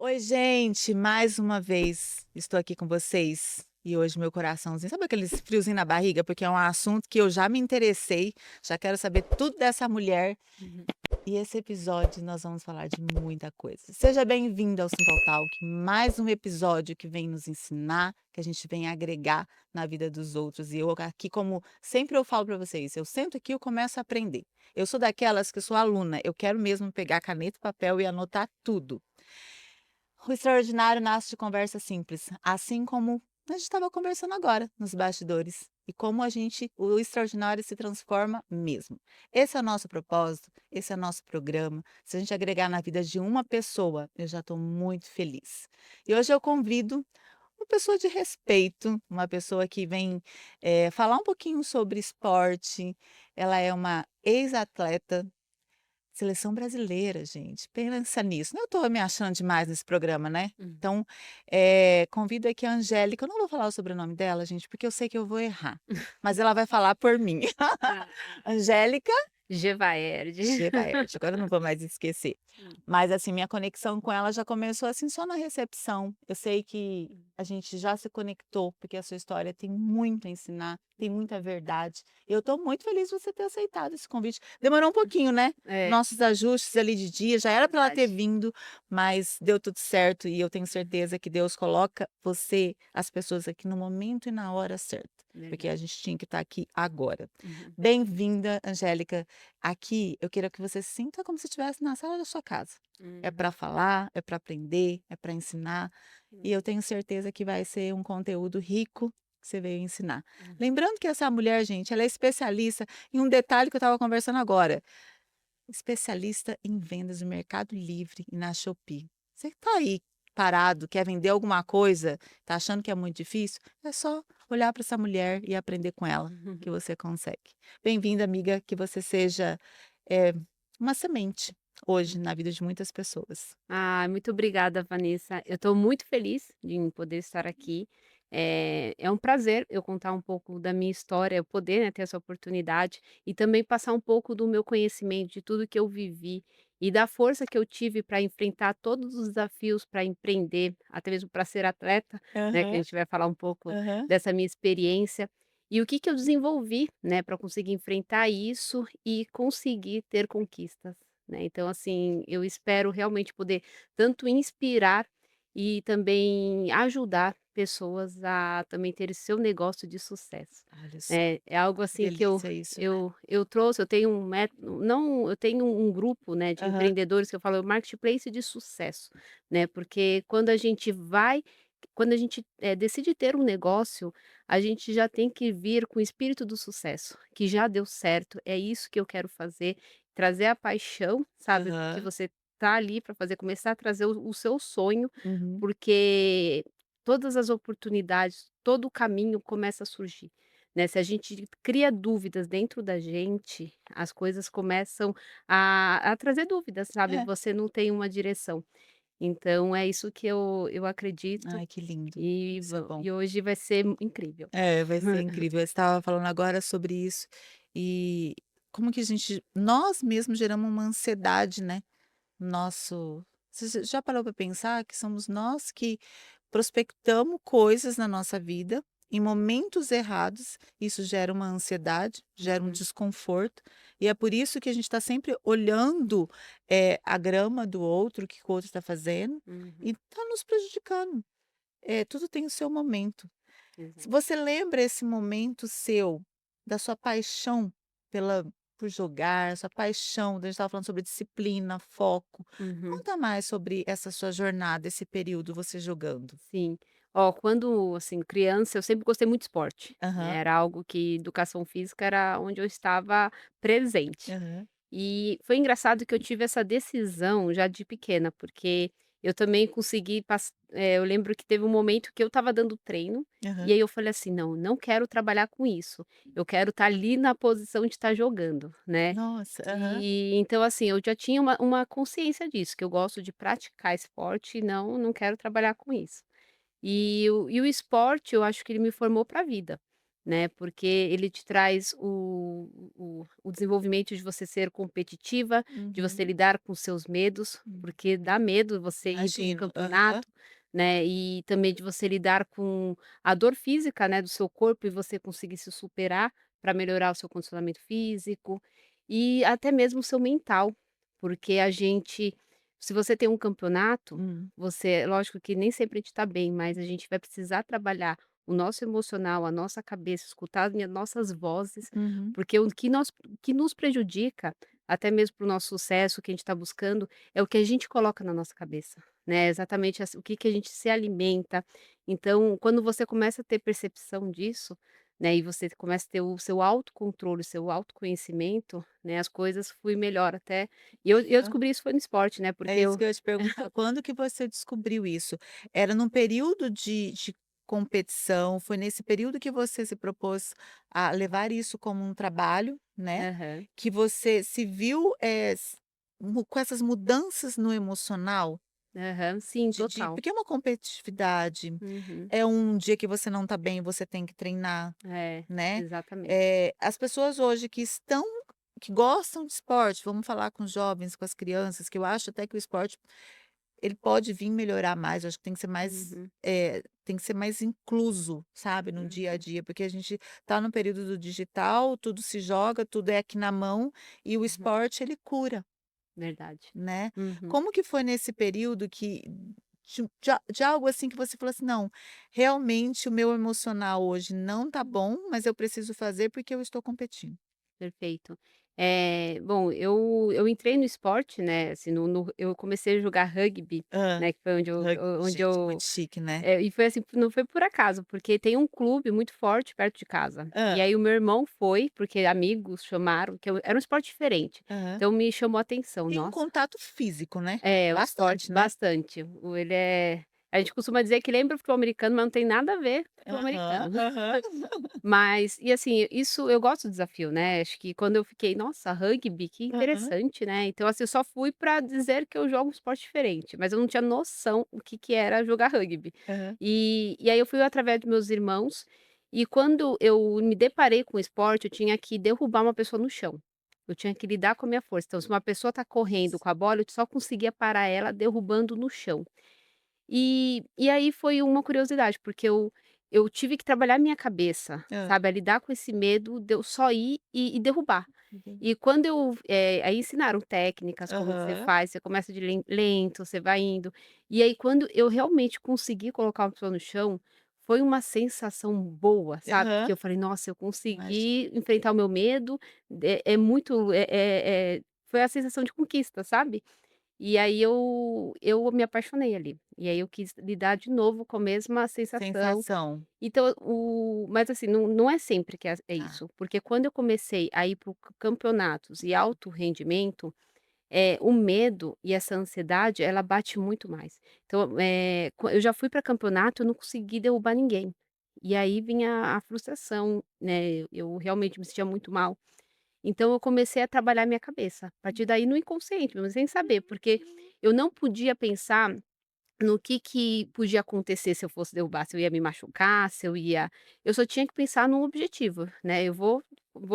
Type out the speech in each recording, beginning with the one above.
Oi, gente, mais uma vez estou aqui com vocês e hoje meu coraçãozinho, sabe aqueles friozinho na barriga, porque é um assunto que eu já me interessei, já quero saber tudo dessa mulher Uhum. e esse episódio nós vamos falar de muita coisa. Seja bem-vindo ao Simple Talk, mais um episódio que vem nos ensinar, que a gente vem agregar na vida dos outros. E eu aqui, como sempre eu falo para vocês, eu sento aqui e eu começo a aprender. Eu sou daquelas que sou aluna, eu quero mesmo pegar caneta e papel e anotar tudo. O extraordinário nasce de conversa simples, assim como a gente estava conversando agora nos bastidores. E como o extraordinário se transforma mesmo. Esse é o nosso propósito, esse é o nosso programa. Se a gente agregar na vida de uma pessoa, eu já estou muito feliz. E hoje eu convido uma pessoa de respeito, uma pessoa que vem falar um pouquinho sobre esporte. Ela é uma ex-atleta. Seleção brasileira, gente, pensa nisso. Não estou me achando demais nesse programa, né. Hum. Então, convido aqui a Angélica, eu não vou falar o sobrenome dela, gente, porque eu sei que eu vou errar, mas ela vai falar por mim. Ah, Angélica Gevaerd. Gevaert, agora eu não vou mais esquecer. Hum. Mas, assim, minha conexão com ela já começou, assim, só na recepção. Eu sei que Hum. a gente já se conectou, porque a sua história tem muito a ensinar, tem muita verdade. Eu estou muito feliz de você ter aceitado esse convite. Demorou um pouquinho, né, É, nossos ajustes ali de dia, já era para ela ter verdade. vindo, mas deu tudo certo e eu tenho Uhum. certeza que Deus coloca você, as pessoas aqui no momento e na hora certa, porque a Verdade. gente tinha que estar aqui agora. Uhum. Bem-vinda, Angélica. Aqui eu quero que você sinta como se estivesse na sala da sua casa. É Uhum. para falar, é para aprender, é para ensinar, e eu tenho certeza que vai ser um conteúdo rico que você veio ensinar. Uhum. Lembrando que essa mulher, gente, ela é especialista em um detalhe que eu estava conversando agora, especialista em vendas no Mercado Livre e na Shopee. Você está aí parado, quer vender alguma coisa, está achando que é muito difícil? É só olhar para essa mulher e aprender com ela, que Uhum. você consegue. Bem-vinda, amiga, que você seja, eh, uma semente hoje na vida de muitas pessoas. Muito obrigada, Vanessa. Eu estou muito feliz de poder estar aqui. É um prazer eu contar um pouco da minha história, eu poder, né, ter essa oportunidade e também passar um pouco do meu conhecimento, de tudo que eu vivi e da força que eu tive para enfrentar todos os desafios, para empreender, até mesmo para ser atleta, né, que a Aham, gente vai falar um pouco aham. dessa minha experiência. E o que que eu desenvolvi, né, para conseguir enfrentar isso e conseguir ter conquistas, né. Então, assim, eu espero realmente poder tanto inspirar e também ajudar pessoas a também ter seu negócio de sucesso. Olha só, É algo que assim que eu delícia isso, né. eu eu trouxe, eu tenho um método não, eu tenho um grupo, né, de Aham. empreendedores que eu falo, é o marketplace de sucesso, né, porque quando a gente, decide ter um negócio, a gente já tem que vir com o espírito do sucesso, que já deu certo, é isso que eu quero fazer, trazer a paixão, sabe, porque Aham. você tá ali para fazer começar a trazer o seu sonho, Uhum. porque todas as oportunidades, todo o caminho começa a surgir, né. Se a gente cria dúvidas dentro da gente, as coisas começam a trazer dúvidas, sabe, É. você não tem uma direção. Então é isso que eu acredito Ai, que lindo. e Isso é bom. hoje vai ser incrível. É, vai ser incrível. Você estava falando agora sobre isso, e como que nós mesmos geramos uma ansiedade, né, nosso você já parou para pensar que somos nós que prospectamos coisas na nossa vida, em momentos errados, isso gera uma ansiedade, gera um Uhum, desconforto, e é por isso que a gente está sempre olhando, a grama do outro, o que que o outro está fazendo, e uhum, está nos prejudicando. Tudo tem o seu momento. Se exato. você lembra esse momento seu, da sua paixão pela por jogar, sua paixão, a gente estava falando sobre disciplina, foco. Uhum. Conta mais sobre essa sua jornada, esse período você jogando. Sim. Ó, quando, assim, criança, eu sempre gostei muito de esporte, né, Aham, era algo que educação física era onde eu estava presente. aham, E foi engraçado que eu tive essa decisão já de pequena, porque eu também consegui eu lembro que teve um momento que eu estava dando treino, e aham. aí eu falei assim: "Não, não quero trabalhar com isso, eu quero estar ali na posição de estar jogando", né. Nossa, aham. E então, assim, eu já tinha uma consciência disso, que eu gosto de praticar esporte e não quero trabalhar com isso. E o esporte, eu acho que ele me formou para a vida, né, porque ele te traz o desenvolvimento de você ser competitiva, de você Uhum. lidar com seus medos, Hum. porque dá medo você ir para um Imagino. Aham. campeonato, né, e também de você lidar com a dor física, né, do seu corpo e você conseguir se superar para melhorar o seu condicionamento físico, e até mesmo o seu mental, porque a gente se você tem um campeonato, Hum. você lógico que nem sempre a gente está bem, mas a gente vai precisar trabalhar o nosso emocional, a nossa cabeça, escutar as nossas vozes, Uhum. porque o que nos prejudica, até mesmo para o nosso sucesso, o que a gente está buscando, é o que a gente coloca na nossa cabeça, né, exatamente o que que a gente se alimenta. Então, quando você começa a ter percepção disso, né, e você começa a ter o seu autocontrole, o seu autoconhecimento, né, as coisas fluem melhor até e eu Hã. descobri isso foi no esporte, né, É porque isso eu que eu ia te perguntar, quando que você descobriu isso? Era num período de competição, foi nesse período que você se propôs a levar isso como um trabalho, né, aham, que você se viu, com essas mudanças no emocional? aham, sim, De total. porque é uma competitividade, Uhum. é um dia que você não está bem, você tem que treinar, É, né. exatamente. As pessoas hoje que gostam de esporte, vamos falar com os jovens, com as crianças, que eu acho até que o esporte, ele pode vir melhorar mais, eu acho que tem que ser mais, Uhum, tem que ser mais incluso, sabe, no dia a uhum, dia, porque a gente está no período do digital, tudo se joga, tudo é aqui na mão, e o uhum. esporte ele cura. Verdade. Né. Uhum. Como que foi nesse período que de algo assim que você falou assim: "Não, realmente o meu emocional hoje não tá bom, mas eu preciso fazer porque eu estou competindo"? Perfeito. Bom, eu entrei no esporte, né, assim, eu comecei a jogar rugby, Hã. né, que foi onde Gente, muito eu chique, né. e foi assim, não foi por acaso, porque tem um clube muito forte perto de casa. E Hã. aí o meu irmão foi, porque amigos chamaram, que eu era um esporte diferente, Aham. então me chamou a atenção. Tem um Nossa. contato físico, né. É, o esporte Bastante, né. bastante. A gente costuma dizer que lembra o futebol americano, mas não tem nada a ver com o futebol Aham, americano. aham. Mas e assim, isso eu gosto do desafio, né, acho que quando eu fiquei: "Nossa, rugby, que Aham, interessante, né". Então, assim, eu só fui pra dizer que eu jogo um esporte diferente, mas eu não tinha noção o que que era jogar rugby. aham. E aí eu fui através dos meus irmãos, e quando eu me deparei com o esporte, eu tinha que derrubar uma pessoa no chão. Eu tinha que lidar com a minha força. Então, se uma pessoa tá correndo com a bola, eu só conseguia parar ela derrubando no chão. E aí foi uma curiosidade, porque eu tive que trabalhar minha cabeça, Hã. sabe, a lidar com esse medo de eu só ir e derrubar. E quando aí ensinaram técnicas, como que você Aham, faz, você começa de lento, você vai indo. E aí quando eu realmente consegui colocar uma pessoa no chão, foi uma sensação boa, sabe, aham. que eu falei: "Nossa, eu Imagino. consegui enfrentar o meu medo", foi a sensação de conquista, sabe. E aí eu me apaixonei ali, e aí eu quis lidar de novo com a mesma sensação. Sensação. Então mas assim, não é sempre que é Tá. isso, porque quando eu comecei a ir para campeonatos e alto rendimento, o medo e essa ansiedade, ela bate muito mais. Então, eu já fui para campeonato, eu não consegui derrubar ninguém, e aí vinha a frustração, né, eu realmente me sentia muito mal. Então eu comecei a trabalhar minha cabeça, a partir daí no inconsciente, mesmo sem saber, porque eu não podia pensar no que podia acontecer se eu fosse derrubar, se eu ia me machucar, se eu ia eu só tinha que pensar no objetivo, né, eu vou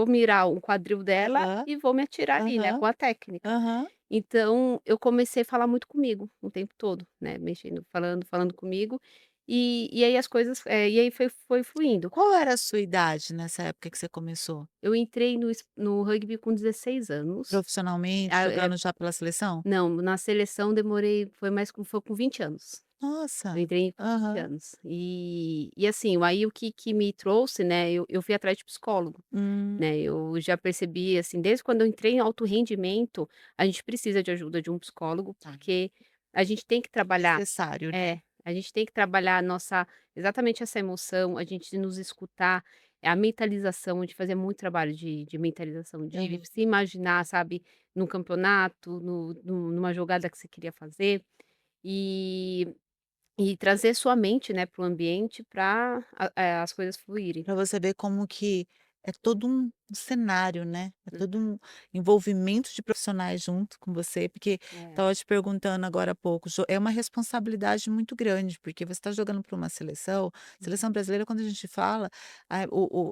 mirar o quadril dela Aham, e vou me atirar ali, né, aham, com a técnica. aham. Então eu comecei a falar muito comigo o tempo todo, né, mexendo, falando comigo, e aí as coisas, e aí foi fluindo. Qual era a sua idade nessa época que você começou? Eu entrei no rugby com 16 anos. Profissionalmente, Ah, jogando já pela seleção? não, na seleção demorei foi com 20 anos. Eu Nossa. entrei com 20 Aham. anos. E assim, aí o que me trouxe, né, eu fui atrás de psicólogo, Hum, né, eu já percebi, assim, desde quando eu entrei em alto rendimento, a gente precisa de ajuda de um psicólogo, tá. porque a gente tem que trabalhar Necessário, né. é, a gente tem que trabalhar a nossa exatamente essa emoção, a gente nos escutar, a mentalização, a gente fazia muito trabalho de mentalização, de Aham. se imaginar, sabe, num campeonato, numa jogada que você queria fazer, e trazer sua mente, né, para o ambiente para as coisas fluírem. Pra você ver como que, é todo um cenário, né, é Hum, todo um envolvimento de profissionais junto com você, porque é, estava te perguntando agora há pouco, é uma responsabilidade muito grande, porque você está jogando para uma seleção uhum, brasileira quando a gente fala,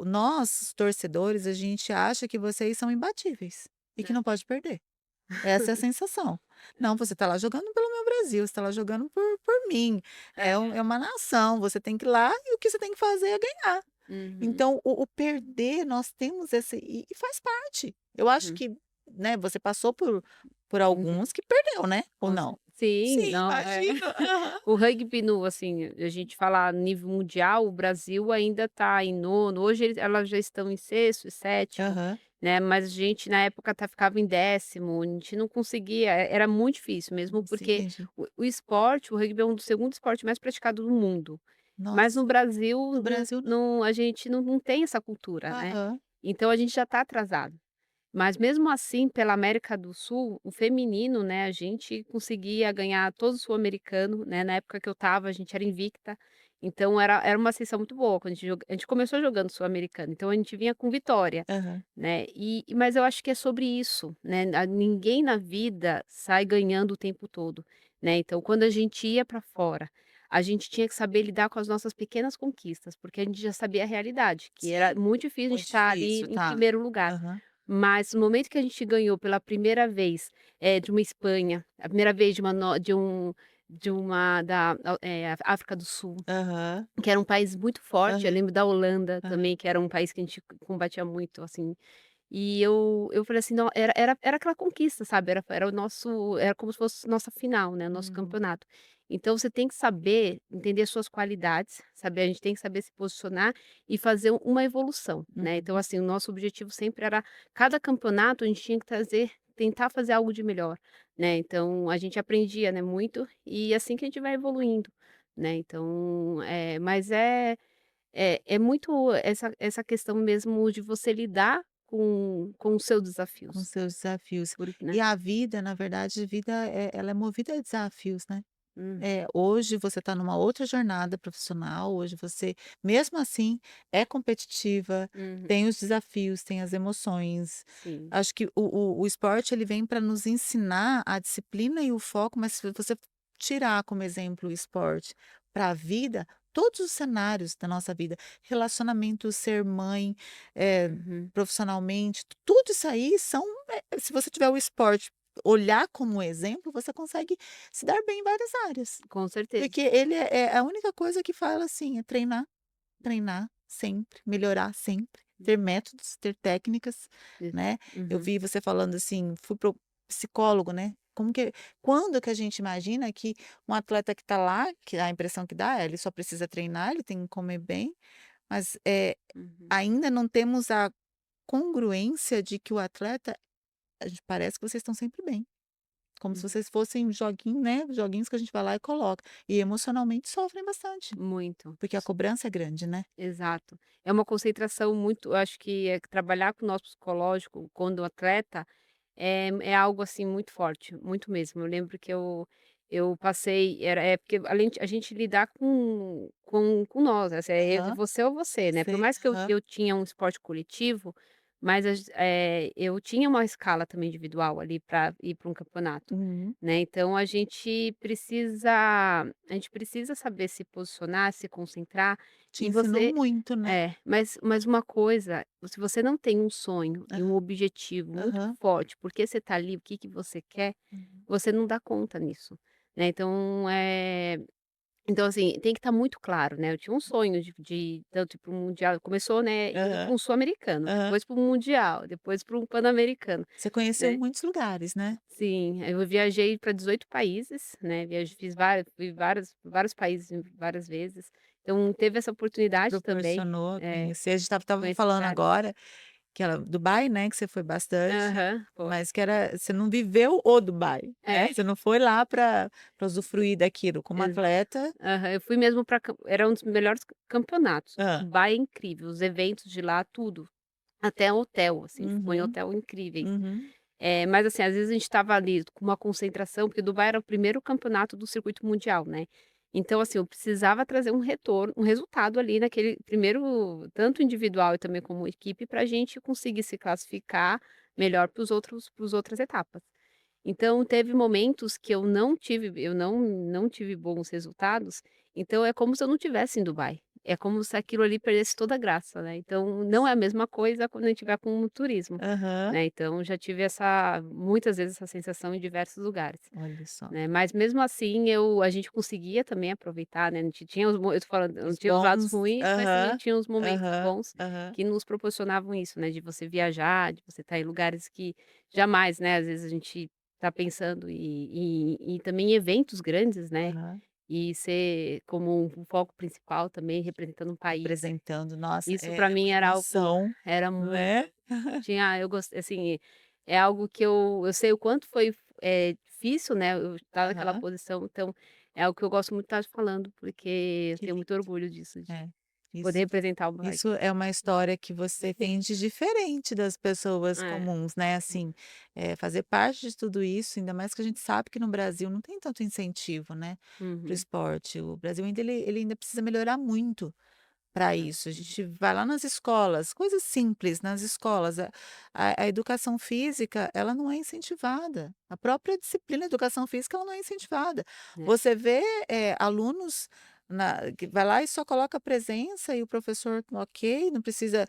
nós torcedores, a gente acha que vocês são imbatíveis, e que é. não pode perder. Essa é a sensação. Não, você está lá jogando pelo meu Brasil, você está lá jogando por mim, É. é uma nação, você tem que ir lá e o que você tem que fazer é ganhar. Uhum, Então o perder nós temos esse e faz parte. Eu acho uhum, que, né, você passou por uhum. alguns que perdeu, né, ou Com cer não? sim, Sim, não, é. imagino. Aham. O rugby no assim, a gente fala nível mundial, o Brasil ainda está em nono, hoje elas já estão em sexto e sétimo, Aham. né, mas a gente na época ficava em décimo, a gente não conseguia, era muito difícil mesmo, Sim, porque entendi. o esporte, o rugby é um do segundo esporte mais praticado do mundo, mas no Nossa, Brasil no Brasil não. a gente não tem essa cultura, né, Aham. então a gente já está atrasado. Mas mesmo assim, pela América do Sul, o feminino, né, a gente conseguia ganhar todo o sul-americano, né, na época que eu estava, a gente era invicta, então era uma sensação muito boa, quando a gente começou jogando sul-americano, então a gente vinha com vitória, Aham. né, mas eu acho que é sobre isso, né, ninguém na vida sai ganhando o tempo todo, né, então quando a gente ia para fora, a gente tinha que saber lidar com as nossas pequenas conquistas, porque a gente já sabia a realidade, que era Sim, muito difícil a gente muito estar ali difícil, em tá. primeiro lugar. Aham. Mas no momento que a gente ganhou pela primeira vez, de uma Espanha, a primeira vez de uma no de uma da África do Sul, Aham. que era um país muito forte, eu Aham. lembro da Holanda Aham. também, que era um país que a gente combatia muito, assim, e eu falei assim: "Não", era aquela conquista, sabe, era o nosso, era como se fosse nossa final, né, nosso Uhum. campeonato. Então você tem que saber entender suas qualidades, saber, a gente tem que saber se posicionar e fazer uma evolução, né. Então, Uhum. assim, o nosso objetivo sempre era, cada campeonato a gente tinha que tentar fazer algo de melhor, né. Então a gente aprendia, né, muito, e assim que a gente vai evoluindo, né. Então, mas é muito essa questão mesmo de você lidar com os seus Com desafios, seus desafios. né. E a vida, na verdade, a vida, ela é movida a desafios, né. Hum, Hoje você está numa outra jornada profissional, hoje você, mesmo assim, é competitiva, uhum, tem os desafios, tem as emoções. sim, Acho que o esporte ele vem para nos ensinar a disciplina e o foco, mas se você tirar como exemplo o esporte para a vida, todos os cenários da nossa vida, relacionamento, ser mãe, uhum, profissionalmente, tudo isso aí são, se você tiver o esporte, olhar como exemplo, você consegue se dar bem em várias áreas. com certeza. Porque ele é a única coisa que fala assim, é treinar, treinar sempre, melhorar sempre, ter métodos, ter técnicas, Isso. né. Eu Uhum, vi você falando assim, fui para o psicólogo, né, quando que a gente imagina que um atleta que está lá, que a impressão que dá é ele só precisa treinar, ele tem que comer bem, mas, uhum, ainda não temos a congruência de que o atleta, a gente parece que vocês estão sempre bem. Como se uhum. vocês fossem joguinho, né, joguinhos que a gente vai lá e coloca. E emocionalmente sofrem bastante, Muito. porque a cobrança é grande, né. Exato. É uma concentração muito, eu acho que trabalhar com o nosso psicológico quando o atleta é algo, assim, muito forte, muito mesmo. Eu lembro que eu passei, porque além de a gente lidar com nós, assim, Aham, você ou você, né, por sei, mais que aham. eu tinha um esporte coletivo, mas eu tinha uma escala também individual ali para ir para um campeonato, Uhum. né, então a gente precisa saber se posicionar, se concentrar, Te e ensinou você muito, né. mas uma coisa, se você não tem um sonho e um Aham, objetivo muito aham. forte, porque você está ali, o que que você quer, Uhum. você não dá conta nisso, né, então, então, assim, tem que estar muito claro, né, eu tinha um sonho de tanto ir para o mundial, começou, né, indo para Aham, um sul-americano, aham. depois para o mundial, depois para um pan-americano, Você conheceu né. muitos lugares, né. Sim, eu viajei para 18 países, né, fiz vários, fui vários países várias vezes, então teve essa Te oportunidade também, proporcionou conhecer, a gente estava conhecer falando vários. agora que era Dubai, né, que você foi bastante, Aham, foi. mas que era você não viveu o Dubai, né, É, você não foi lá para usufruir daquilo como exa atleta. aham, eu fui mesmo para, era um dos melhores campeonatos. Hã. Dubai é incrível, os eventos de lá, tudo, até hotel, assim, a gente ficou em Uhum, hotel incríveis. uhum. Mas assim, às vezes a gente estava ali com uma concentração, porque Dubai era o primeiro campeonato do circuito mundial, né. Então, assim, eu precisava trazer um retorno, um resultado ali naquele primeiro, tanto individual e também como equipe, para a gente conseguir se classificar melhor para os outras etapas. Então teve momentos que eu não tive bons resultados, então é como se eu não tivesse em Dubai, é como se aquilo ali perdesse toda a graça, né, então não é a mesma coisa quando a gente vai com o turismo, Aham. né, então já tive essa muitas vezes essa sensação em diversos lugares, Olha só. né, mas mesmo assim a gente conseguia também aproveitar, né, a gente tinha eu tô falando, não Os tinha os lados bons ruins, mas também aham, tinha os momentos aham, bons aham. que nos proporcionavam isso, né, de você viajar, de você estar em lugares que jamais, né, às vezes a gente tá pensando e também eventos grandes, né, Aham. e ser como um foco principal também representando um país, Representando, nossa, isso é para uma mim era algo emoção, era muito né. tinha eu gos assim, é algo que eu sei o quanto foi, difícil, né, eu estar naquela Aham. posição, então é algo que eu gosto muito de estar falando, porque eu Que tenho muito lindo. orgulho disso, de É. poder Isso representar o meu país. isso é uma história que você tem de diferente das pessoas É. comuns, né, assim, fazer parte de tudo isso, ainda mais que a gente sabe que no Brasil não tem tanto incentivo, né, para o Uhum. esporte. O Brasil ainda ele ainda precisa melhorar muito para É. isso. A gente vai lá nas escolas, coisas simples nas escolas, a educação física, ela não é incentivada. A própria disciplina educação física, ela não é incentivada. É. Você vê, alunos que vai lá e só coloca a presença e o professor ok, não precisa,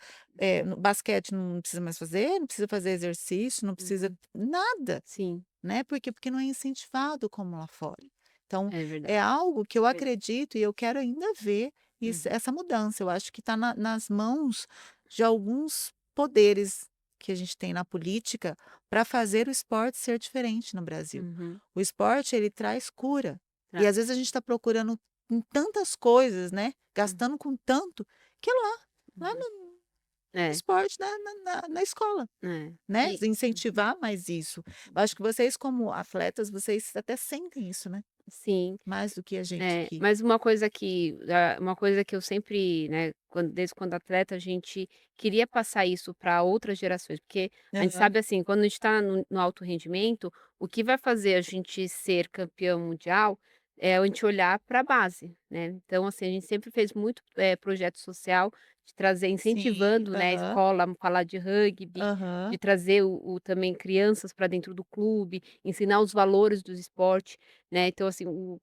no basquete não precisa mais fazer, não precisa fazer exercício, não precisa Uhum. nada, Sim, né, porque não é incentivado como lá fora. Então, é verdade. é algo que eu acredito e eu quero ainda ver Uhum. essa mudança. Eu acho que está nas mãos de alguns poderes que a gente tem na política para fazer o esporte ser diferente no Brasil. Uhum. O esporte, ele traz cura. E Tá. às vezes a gente está procurando em tantas coisas, né? Uhum. Gastando com tanto, que é lá Uhum. no É, esporte, na escola. é. Né, E uhum. incentivar mais isso. Eu acho que vocês como atletas, vocês até sentem isso, né, Sim. mais do que a gente É, aqui. mas uma coisa que eu sempre, né, desde quando atleta, a gente queria passar isso para outras gerações, porque a gente Aham. sabe, assim, quando a gente está no alto rendimento, o que vai fazer a gente ser campeão mundial é a gente olhar para a base, né. Então, assim, a gente sempre fez muito, projeto social de trazer Sim, incentivando, né, a aham, escola a falar de rugby, de aham. trazer o também crianças para dentro do clube, ensinar os valores do esporte. Né, então assim, o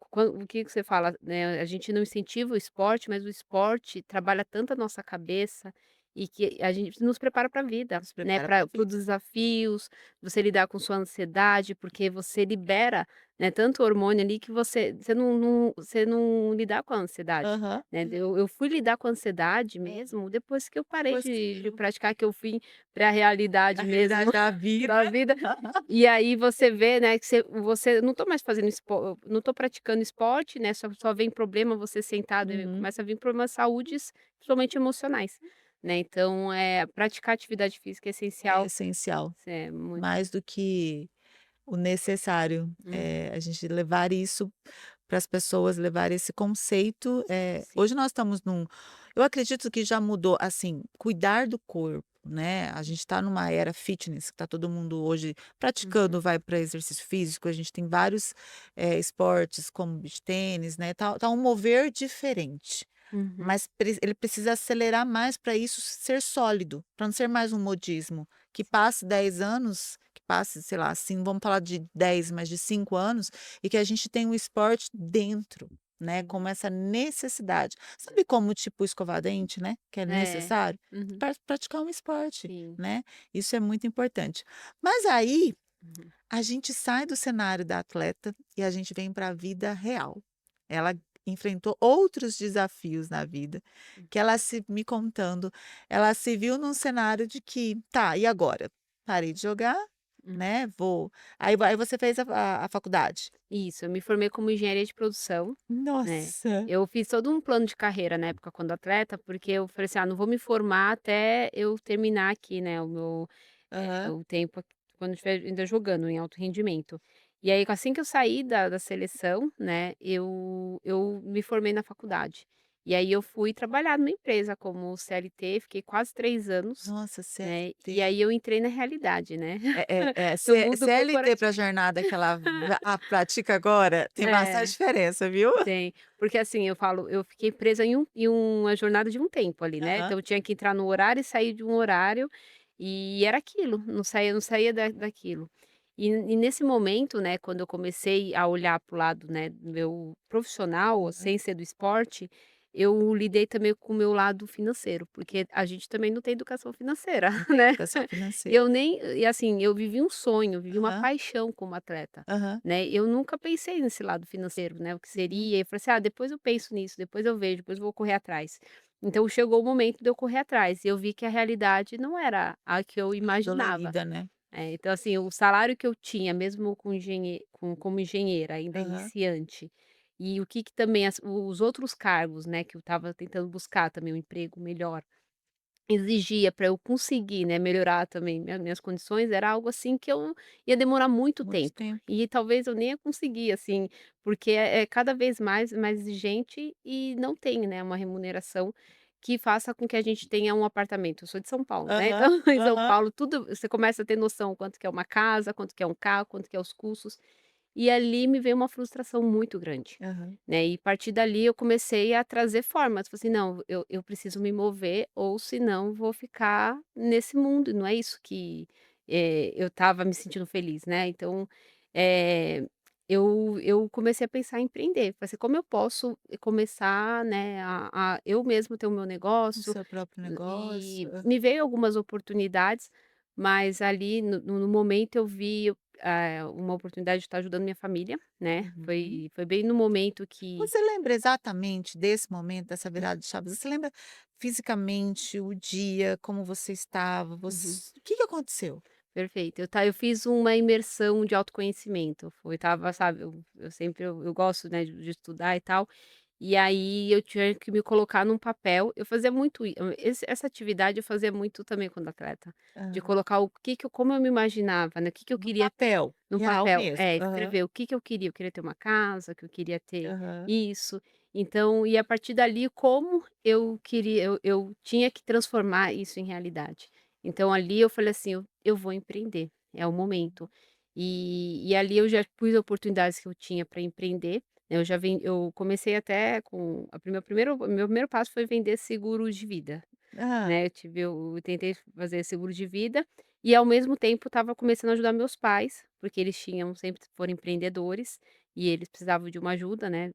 que que você fala, né, a gente não incentiva o esporte, mas o esporte trabalha tanto a nossa cabeça e que a gente nos prepara para a vida, Nos né, prepara para a para os vida. desafios, você lidar com sua ansiedade, porque você libera, né, tanto hormônio ali que você não lidar com a ansiedade, Aham. né. Eu fui lidar com a ansiedade mesmo depois que eu parei Depois que de viu praticar, que eu fui para a a realidade realidade mesmo da vida. da vida. E aí você vê, né, que você não tô mais fazendo não tô praticando esporte, né, só vem problema você sentado e Uhum. começa a vir problemas de saúdes, principalmente emocionais, né, então, praticar atividade física é É essencial, essencial, isso é muito mais do que o necessário, uhum, a gente levar isso para as pessoas, levar esse conceito, sim, hoje nós estamos eu acredito que já mudou, assim, cuidar do corpo, né, a gente está numa era fitness, que está todo mundo hoje uhum, praticando, vai para exercício físico, a gente tem vários, esportes como beach tênis, né, tá um mover diferente, uhum, mas ele precisa acelerar mais para isso ser sólido, para não ser mais um modismo, que passe 10 anos, que passe, sei lá, assim, vamos falar de 10, mas de 5 anos, e que a gente tenha um esporte dentro, né, sim, como essa necessidade. Sabe como, tipo, escovar dente, né, que é é, necessário? uhum, Pra praticar um esporte, sim, né, isso é muito importante. Mas aí, uhum, a gente sai do cenário da atleta e a gente vem para a vida real. Ela enfrentou outros desafios na vida, que ela me contando, ela se viu num cenário de que: "Tá, e agora? Parei de jogar, hum. né, vou". Aí você fez a faculdade? Isso, eu me formei como engenharia de produção, né, Nossa. eu fiz todo um plano de carreira na época quando atleta, porque eu falei assim: "Ah, não vou me formar até eu terminar aqui, né, o meu Aham. o tempo quando eu estiver ainda jogando em alto rendimento". E aí assim que eu saí da seleção, né, eu me formei na faculdade. E aí eu fui trabalhar numa empresa como CLT, fiquei quase 3 anos, Nossa, né, e CLT. aí eu entrei na realidade, né, C no mundo CLT para a corporativo. jornada que ela pratica agora, tem bastante É. diferença, viu. Tem, porque assim, eu falo, eu fiquei presa em uma jornada de um tempo ali, né, Aham. então eu tinha que entrar no horário e sair de um horário, e era aquilo, não saía daquilo. E nesse momento, né, quando eu comecei a olhar para o lado, né, do meu profissional, Aham. sem ser do esporte, eu lidei também com o meu lado financeiro, porque a gente também não tem educação financeira, Não tem né. educação E financeira. eu nem e assim, eu vivi um sonho, vivi uma Aham, paixão como atleta. aham. Né, eu nunca pensei nesse lado financeiro, né, o que Uhum. seria, eu falei assim: "Ah, depois eu penso nisso, depois eu vejo, depois eu vou correr atrás". Então chegou o momento de eu correr atrás, e eu vi que a realidade não era a que eu imaginava. Dolorida, né. Então assim, o salário que eu tinha mesmo como engenheira, ainda Aham. iniciante, e o que que também os outros cargos, né, que eu estava tentando buscar também um emprego melhor, exigia para eu conseguir, né, melhorar também minhas condições, era algo assim que eu ia demorar muito Muito tempo, tempo. e talvez eu nem ia conseguir, assim, porque é cada vez mais exigente e não tem, né, uma remuneração que faça com que a gente tenha um apartamento. Eu sou de São Paulo, né, então Aham, em São aham. Paulo tudo você começa a ter noção quanto que é uma casa, quanto que é um carro, quanto que é os custos, e ali me veio uma frustração muito grande, Aham. né, e a partir dali eu comecei a trazer formas, falei assim: "Não, eu preciso me mover ou senão vou ficar nesse mundo, não é isso que, eu estava me sentindo feliz", né, então, eh, eu comecei a pensar em empreender, falei assim: "Como eu posso começar, né, a eu mesmo ter o meu O negócio?" seu próprio negócio. E me veio algumas oportunidades, mas ali no momento eu vi, uma oportunidade de estar ajudando minha família, né, Uhum. foi bem no momento que Você lembra exatamente desse momento, dessa virada de chave? Você lembra fisicamente o dia, como você estava, uhum, o que que aconteceu? perfeito. Eu fiz uma imersão de autoconhecimento, estava, sabe, eu sempre eu gosto, né, de estudar e tal. E aí eu tinha que me colocar num papel, eu fazia muito essa atividade eu fazia muito também quando atleta, de Aham. colocar o que que eu como eu me imaginava, né, o que que eu No queria papel, no real papel. mesmo. Aham, Escrever o que que eu queria ter uma casa, que eu queria ter aham. isso, então e a partir dali como eu queria eu tinha que transformar isso em realidade. Então ali eu falei assim: "Eu vou empreender, é o momento". E ali eu já pus oportunidades que eu tinha para empreender, eu comecei até com a meu primeiro passo foi vender seguros de vida, Hã. né, eu tentei fazer seguro de vida, e ao mesmo tempo estava começando a ajudar meus pais, porque eles sempre foram empreendedores, e eles precisavam de uma ajuda, né,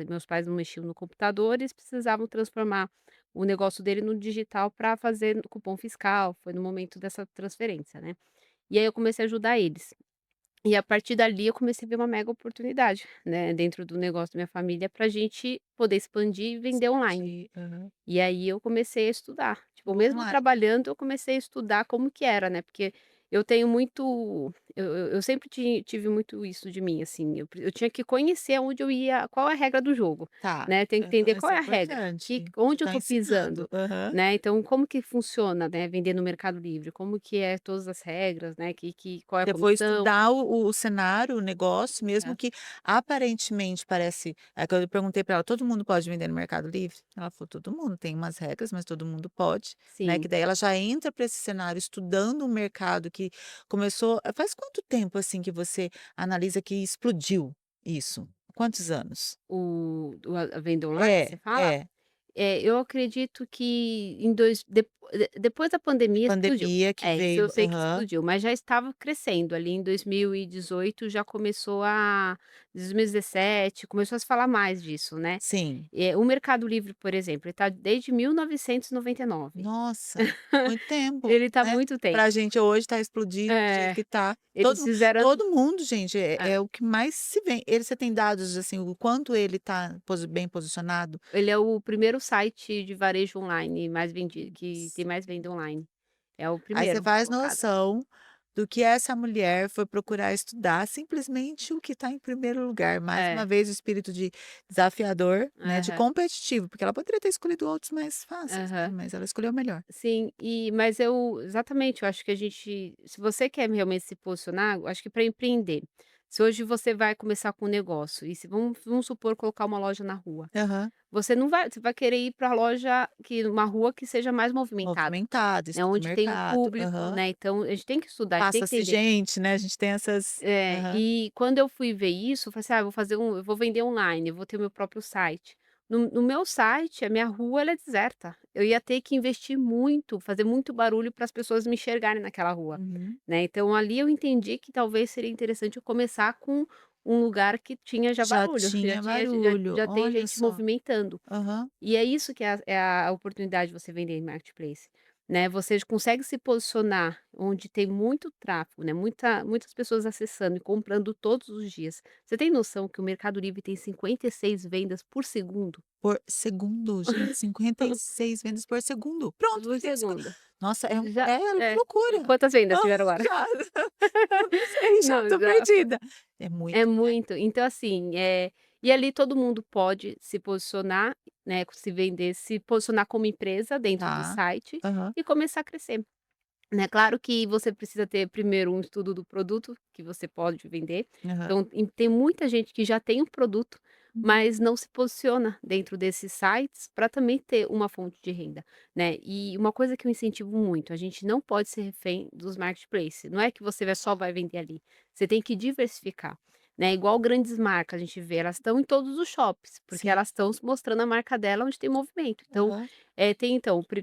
meus pais não mexiam no computador, eles precisavam transformar o negócio dele no digital para fazer cupom fiscal, foi no momento dessa transferência, né. E aí eu comecei a ajudar eles. E a partir dali eu comecei a ver uma mega oportunidade, né, dentro do negócio da minha família pra gente poder expandir e vender online. Expandir. Aham. E aí eu comecei a estudar, tipo, mesmo Online. trabalhando eu comecei a estudar como que era, né, porque eu tenho muito eu sempre tive muito isso de mim, assim, eu tinha que conhecer onde eu ia, qual é a regra do jogo, Tá. né, tenho que entender Aham, qual isso é é a regra, importante. Você onde eu tá tô ensinando. pisando, Aham. né, então como que funciona, né, vender no Mercado Livre, como que é todas as regras, né, qual é a Você foi comissão. estudar o cenário, o negócio, mesmo É. que aparentemente parece quando eu perguntei para ela: "Todo mundo pode vender no Mercado Livre?" Ela falou: "Todo mundo, tem umas regras, mas todo mundo pode", né, que Sim. daí ela já entra para esse cenário estudando um mercado que começou faz quanto tempo, assim, que você analisa que explodiu isso? Quantos anos? A venda online, você É, fala? é. Eu acredito que depois da pandemia explodiu. Pandemia que Isso eu veio. sei que Aham. explodiu, mas já estava crescendo ali em 2018 já começou a 2017 começou a se falar mais disso, né. Sim. O Mercado Livre, por exemplo, ele está desde 1999. Nossa, muito tempo, Ele está há né. muito tempo. Pra gente hoje tá explodindo do jeito É, que tá. eles fizeram Todo mundo, gente, é. é o que mais se vê. Você tem dados, assim, o quanto ele tá bem posicionado? Ele é o primeiro site de varejo online mais vendido que tem Nossa. mais venda online. É o Aí você primeiro faz colocado. noção do que essa mulher foi procurar estudar, simplesmente o que está em primeiro lugar. Mais uma É, vez o espírito de desafiador, né, de aham, competitivo, porque ela poderia ter escolhido outros mais fáceis, né, aham. mas ela escolheu o melhor. Sim, mas eu exatamente, eu acho que se você quer realmente se posicionar, eu acho que para empreender, Se hoje você vai começar com um negócio e se vamos supor colocar uma loja na rua, Aham. você vai querer ir para a loja que uma rua que seja mais movimentada, Movimentado, né, estuda o onde tem um mercado. público, Aham. né, então a gente tem que estudar, a gente tem que Passa-se entender. gente, né, a gente tem essas aham. E quando eu fui ver isso, eu falei assim: "Ah, eu vou vender online, eu vou ter o meu próprio site". No meu site, a minha rua ela é deserta, eu ia ter que investir muito, fazer muito barulho para as pessoas me enxergarem naquela rua, Uhum. né, então ali eu entendi que talvez seria interessante eu começar com um lugar que tinha já Já barulho, tinha barulho, já tem olha gente só. movimentando. Aham. E é isso que é a oportunidade de você vender em marketplace, né, você consegue se posicionar onde tem muito tráfego, né, muitas pessoas acessando e comprando todos os dias. Você tem noção que o Mercado Livre tem 56 vendas por segundo? Por segundo, gente, 56 vendas por segundo. Pronto, Por isso. segundo. Nossa, Já é é. loucura. Quantas vendas Hã, tiveram agora? já eu não sei, já Não, tô já perdida. É é muito, né. muito. Então assim, e ali todo mundo pode se posicionar, né, se vender, se posicionar como empresa dentro do Tá. site Aham, e começar a crescer. Né, claro que você precisa ter primeiro um estudo do produto que você pode vender, aham. então tem muita gente que já tem um produto, Uhum. mas não se posiciona dentro desses sites para também ter uma fonte de renda, né. E uma coisa que eu incentivo muito, a gente não pode ser refém dos marketplace, não é que você só vai vender ali, você tem que diversificar, né, igual grandes marcas a gente vê, elas estão em todos os shoppings, porque Sim. elas estão mostrando a marca dela onde tem movimento, então Aham.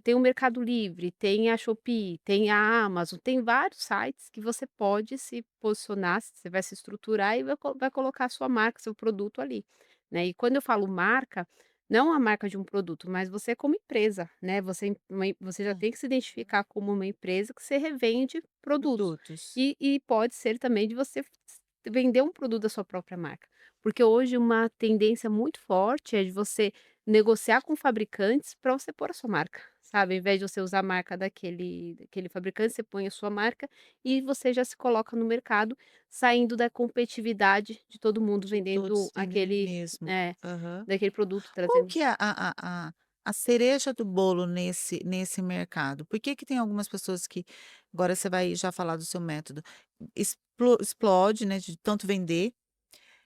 tem o Mercado Livre, tem a Shopee, tem a Amazon, tem vários sites que você pode se posicionar, você vai se estruturar e vai colocar a sua marca, seu produto ali, né. E quando eu falo marca, não a marca de um produto, mas você como empresa, né, você já Hum. tem que se identificar como uma empresa que você revende produtos. Produtos. E pode ser também de você vender um produto da sua própria marca, porque hoje uma tendência muito forte é de você negociar com fabricantes para você pôr a sua marca, sabe, ao invés de você usar a marca daquele fabricante, você põe a sua marca e você já se coloca no mercado, saindo da competitividade de todo mundo De vendendo todos vendendo o mesmo. é, Aham. daquele produto Qual trazendo que é a cereja do bolo nesse mercado? Por que que tem algumas pessoas que agora você vai já falar do seu método, explode, né, de tanto vender.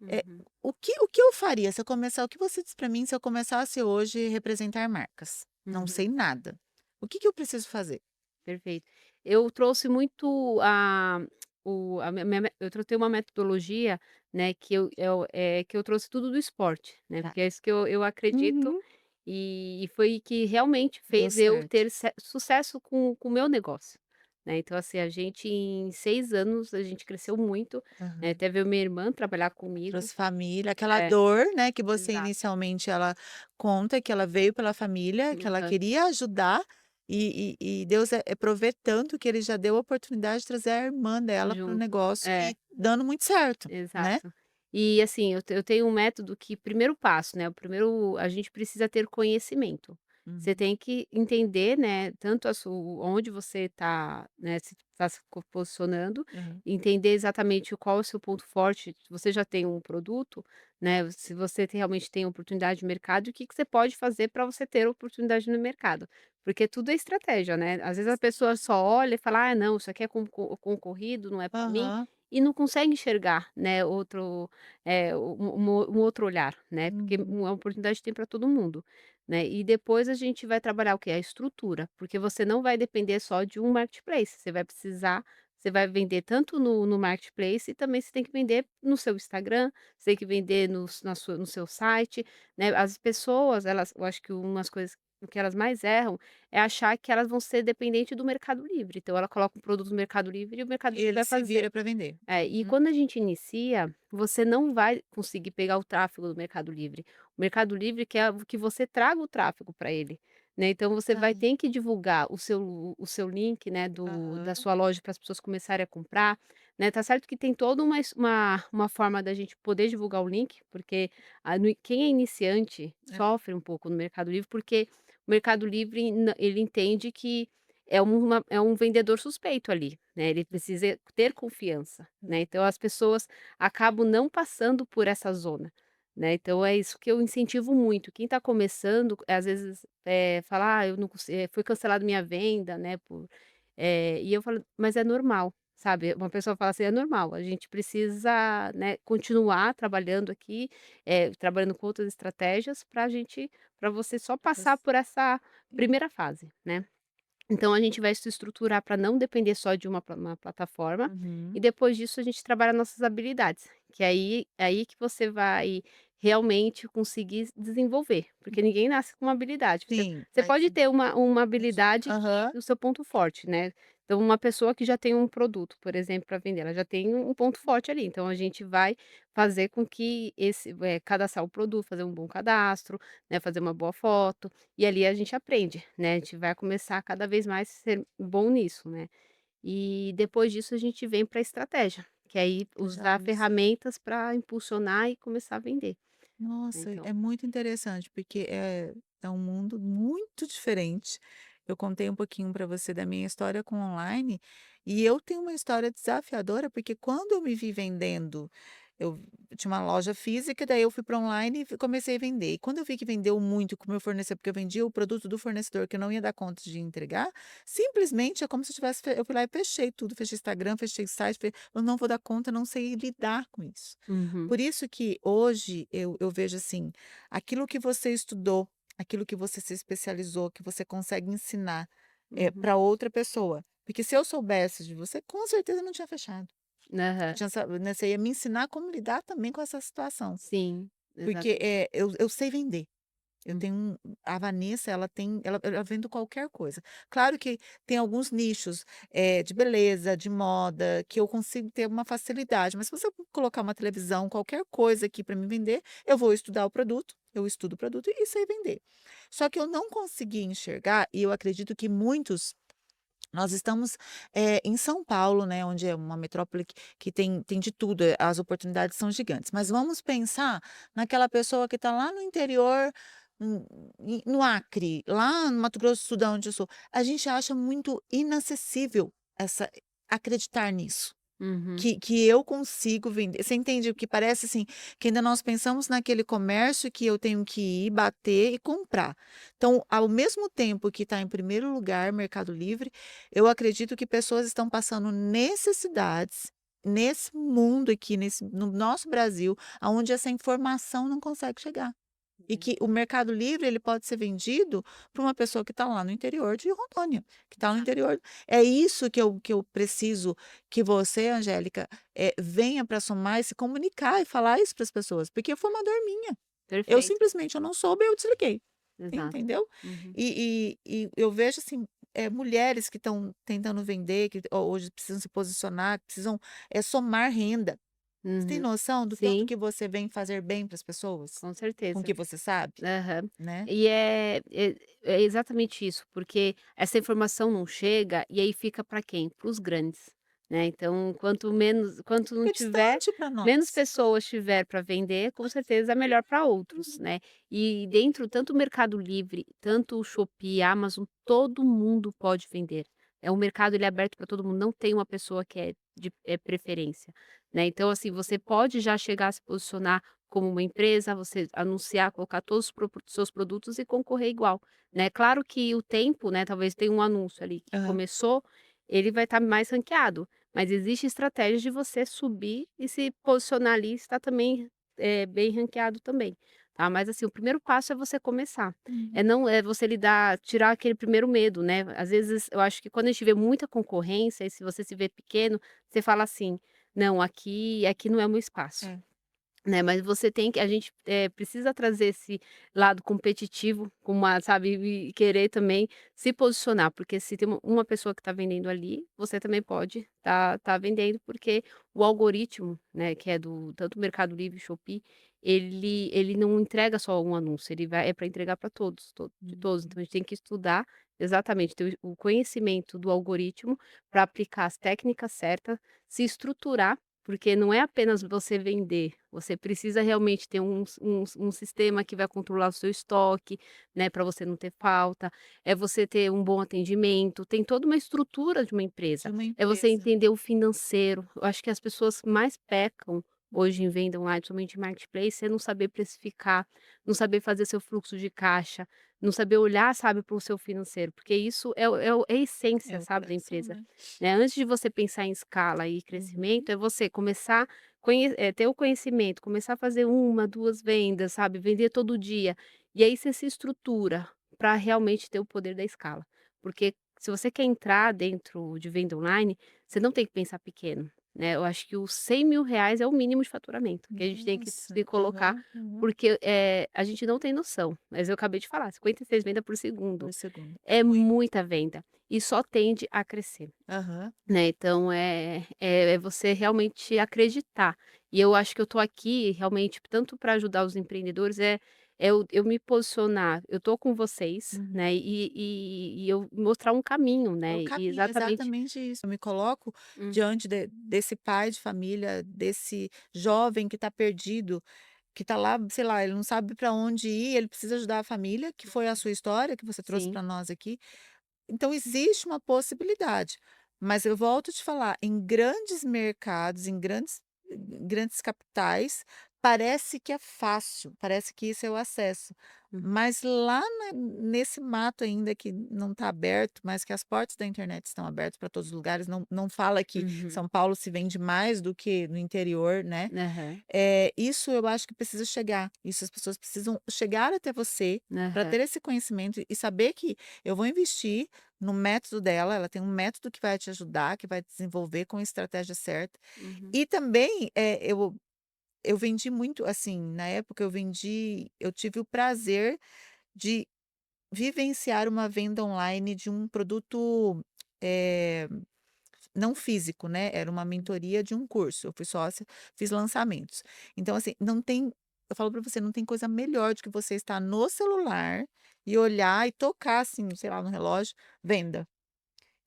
Eh, uhum, o que eu faria se eu começar o que você diz para mim se eu começasse hoje representar marcas? Não uhum, sei nada. O que que eu preciso fazer? perfeito. Eu trouxe muito eu trouxe uma metodologia, né, que eu trouxe tudo do esporte, né, Tá. porque é isso que eu acredito, Uhum. e foi que realmente Deu fez eu certo. ter sucesso com o meu negócio, né. Então, assim, a gente em 6 anos, a gente cresceu muito, né, Aham. até veio minha irmã trabalhar comigo. Trouxe família, aquela É, dor, né, que você exato. inicialmente ela conta que ela veio pela família, que ela Aham. queria ajudar, e Deus é provê tanto que ele já deu a oportunidade de trazer a irmã dela para o Junto. negócio É. e dando muito certo, né. Exato. E assim, eu tenho um método que primeiro passo, né, o primeiro a gente precisa ter conhecimento. Você Uhum. tem que entender, né, tanto a su onde você está, né, se está se posicionando, Aham. entender exatamente qual é o seu ponto forte, se você já tem um produto, né, se você realmente tem oportunidade de mercado e o que que você pode fazer para você ter oportunidade no mercado. Porque tudo é estratégia, né. Às vezes a pessoa só olha e fala: "Ah, não, isso aqui é concorrido, não é para mim", Aham. e não consegue enxergar, né, um outro olhar, né, porque Uhum. uma oportunidade tem para todo mundo, né. E depois a gente vai trabalhar o quê? A estrutura, porque você não vai depender só de um marketplace, você vai vender tanto no marketplace e também você tem que vender no seu Instagram, você tem que vender no seu site, né. As pessoas eu acho que umas coisas o que elas mais erram é achar que elas vão ser dependente do Mercado Livre, então ela coloca um produto no Mercado Livre e o Mercado Livre Ele vai se fazer. vira para vender. E Uhum. quando a gente inicia, você não vai conseguir pegar o tráfego do Mercado Livre. O Mercado Livre quer que você traga o tráfego para ele, né, então você vai Aham. ter que divulgar o seu link, né, da Aham. sua loja para as pessoas começarem a comprar, né. Tá certo que tem toda uma forma da gente poder divulgar o link, porque quem é iniciante É. sofre um pouco no Mercado Livre, porque o Mercado Livre ele entende que é um vendedor suspeito ali, né, ele precisa ter confiança, né, então as pessoas acabam não passando por essa zona, né, então é isso que eu incentivo muito, quem está começando, às vezes, fala: "Ah, eu não consi foi cancelado minha venda, né, e eu falo: "Mas é normal", sabe. Uma pessoa fala assim: "É normal, a gente precisa, né, continuar trabalhando aqui, trabalhando com outras estratégias para você só passar Você por essa primeira fase, né". Então a gente vai se estruturar para não depender só de uma plataforma, e uhum. depois disso a gente trabalha nossas habilidades, que aí que você vai realmente conseguir desenvolver, porque ninguém nasce com uma habilidade, Sim, você pode ter uma entendi. habilidade Aham. o seu ponto forte, né. Então uma pessoa que já tem um produto, por exemplo, para vender, ela já tem um ponto forte ali, então a gente vai fazer com que cadastrar o produto, fazer um bom cadastro, né, fazer uma boa foto, e ali a gente aprende, né, a gente vai começar cada vez mais ser bom nisso, né. E depois disso a gente vem para a estratégia, que é aí usar Isso. ferramentas para impulsionar e começar a vender, né, Nossa, então. é muito interessante, porque é um mundo muito diferente. Eu contei um pouquinho para você da minha história com online, e eu tenho uma história desafiadora, porque quando eu me vi vendendo, eu tinha uma loja física, daí eu fui para online e comecei a vender. E quando eu vi que vendeu muito com o meu fornecedor, porque eu vendia o produto do fornecedor que eu não ia dar conta de entregar, simplesmente é como se eu tivesse, eu fui lá e fechei tudo, fechei Instagram, fechei site, eu não vou dar conta, eu não sei lidar com isso. Uhum, Por isso que hoje eu vejo assim, aquilo que você estudou, aquilo que você se especializou, que você consegue ensinar, uhum. para outra pessoa. Porque se eu soubesse de você, com certeza eu não tinha fechado. Eu Aham. tinha né, você ia me ensinar como lidar também com essa situação. Sim, Porque, exatamente. eu sei vender. Eu Uhum, tenho a Vanessa, ela vende qualquer coisa. Claro que tem alguns nichos, de beleza, de moda, que eu consigo ter uma facilidade, mas se você colocar uma televisão, qualquer coisa aqui para me vender, eu vou estudar o produto, eu estudo o produto e sei vender. Só que eu não consegui enxergar, e eu acredito que muitos, nós estamos, em São Paulo, né, onde é uma metrópole que tem de tudo, as oportunidades são gigantes. Mas vamos pensar naquela pessoa que está lá no interior, no Acre, lá no Mato Grosso do Sul, da onde eu sou. A gente acha muito inacessível acreditar nisso. uhum. Que eu consigo vender, você entende o que parece, assim, que ainda nós pensamos naquele comércio que eu tenho que ir, bater e comprar. Então, ao mesmo tempo que está em primeiro lugar Mercado Livre, eu acredito que pessoas estão passando necessidades nesse mundo aqui, no nosso Brasil, aonde essa informação não consegue chegar. E É, que o Mercado Livre, ele pode ser vendido para uma pessoa que está lá no interior de Rondônia, que está no exato. interior, é isso que eu preciso que você, Angélica, venha para somar e se comunicar e falar isso para as pessoas, porque foi uma dor minha. Eu Perfeito, simplesmente eu não soube, eu desliguei, exato. entendeu? Uhum, E eu vejo, assim, mulheres que estão tentando vender, que hoje precisam se posicionar, que precisam, somar renda. Você tem uhum. noção do tanto Sim, que você vem fazer bem para as pessoas? com Com o certeza. que você sabe? Aham. Né. E é exatamente isso, porque essa informação não chega e aí fica para quem? Para os grandes, né, então quanto não Fica tiver, distante para menos nós. pessoas tiver para vender, com certeza é melhor para outros, Uhum. né. E dentro tanto o Mercado Livre, tanto o Shopee, Amazon, todo mundo pode vender. É o mercado, ele é aberto para todo mundo, não tem uma pessoa que é de preferência, né. Então assim, você pode já chegar a se posicionar como uma empresa, você anunciar, colocar todos os seus produtos e concorrer igual, né. Claro que o tempo, né, talvez tenha um anúncio ali que Aham. começou, ele vai estar mais ranqueado, mas existe estratégia de você subir e se posicionar ali, estar também, bem ranqueado também, tá. Mas assim, o primeiro passo é você começar, Uhum. é não é você lidar tirar aquele primeiro medo, né. Às vezes eu acho que quando a gente vê muita concorrência e se você se vê pequeno, você fala assim: "Não, aqui não é o meu espaço". É. Né, mas você tem que a gente, precisa trazer esse lado competitivo com uma sabe, e querer também se posicionar, porque se tem uma pessoa que está vendendo ali, você também pode tá vendendo, porque o algoritmo, né, que é do tanto Mercado Livre, Shopee, ele não entrega só um anúncio, ele vai para entregar para todos, de todos, Uhum. então a gente tem que estudar exatamente, ter o conhecimento do algoritmo para aplicar as técnicas certas, se estruturar porque não é apenas você vender, você precisa realmente ter um sistema que vai controlar o seu estoque, né, para você não ter falta, é você ter um bom atendimento, tem toda uma estrutura de uma De empresa, uma é você empresa. entender o financeiro. Eu acho que as pessoas mais pecam hoje em venda online, somente em marketplace, é não saber precificar, não saber fazer seu fluxo de caixa, não saber olhar, sabe, para o seu financeiro, porque isso é a É essência, o sabe, da coração, empresa, né. né. Antes de você pensar em escala e Uhum. crescimento, é você começar ter o conhecimento, começar a fazer uma, 2 vendas, sabe, vender todo dia, e aí você se estrutura para realmente ter o poder da escala. Porque se você quer entrar dentro de venda online, você não tem que pensar pequeno, né. Eu acho que os R$ 100.000 é o mínimo de faturamento que a gente tem que Nossa. se colocar, Aham, aham. porque, a gente não tem noção, mas eu acabei de falar, 56 vendas por segundo, Por segundo. É é muito. muita venda e só tende a crescer. Aham. Né, então é você realmente acreditar. E eu acho que eu tô aqui realmente tanto para ajudar os empreendedores, eu me posicionar, eu tô com vocês, Uhum. né, e eu mostrar um caminho, É né, o e caminho, exatamente. exatamente isso. Eu me coloco Hum, diante desse pai de família, desse jovem que está perdido, que está lá, sei lá, ele não sabe para onde ir, ele precisa ajudar a família, que foi a sua história que você trouxe sim, para nós aqui. Então existe uma possibilidade, mas eu volto a te falar, em grandes mercados, em grandes capitais, parece que é fácil, parece que isso é o acesso, hum, mas lá nesse mato ainda que não está aberto, mas que as portas da internet estão abertas para todos os lugares, não fala que uhum, São Paulo se vende mais do que no interior, né. aham, Isso eu acho que precisa chegar, isso as pessoas precisam chegar até você, para aham, ter esse conhecimento e saber que eu vou investir no método dela, ela tem um método que vai te ajudar, que vai te desenvolver com a estratégia certa. uhum, E também, eu vendi muito assim, na época eu tive o prazer de vivenciar uma venda online de um produto, eh não físico, né, era uma mentoria de um curso, eu fui sócia, fiz lançamentos. Então assim, não tem eu falo para você, não tem coisa melhor do que você estar no celular e olhar e tocar assim, sei lá, no relógio, venda.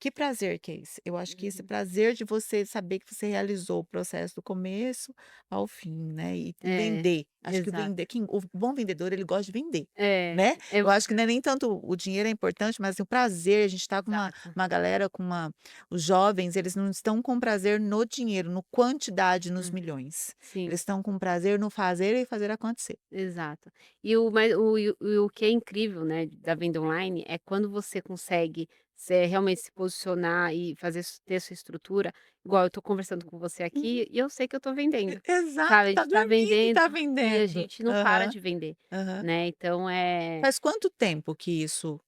Que prazer que é esse? Eu acho que esse uhum. prazer de você saber que você realizou o processo do começo ao fim, né, e É, vender. Acho que exato. o bom vendedor, ele gosta de vender, É, né. é Eu acho que não é nem tanto o dinheiro é importante, mas assim, o prazer, a gente está com uma exato. uma galera com uma os jovens, eles não estão com prazer no dinheiro, no quantidade, nos Uhum, milhões. sim. Eles estão com prazer no fazer e fazer acontecer. Exato. E o que é incrível, né, da venda online é quando você consegue realmente se posicionar e ter sua estrutura, igual eu estou conversando com você Uhum. aqui e eu sei que eu estou vendendo, Exato, sabe, a gente tá está dormindo e vendendo tá e a vendendo. gente não para Aham, de vender, aham. né, então Faz quanto tempo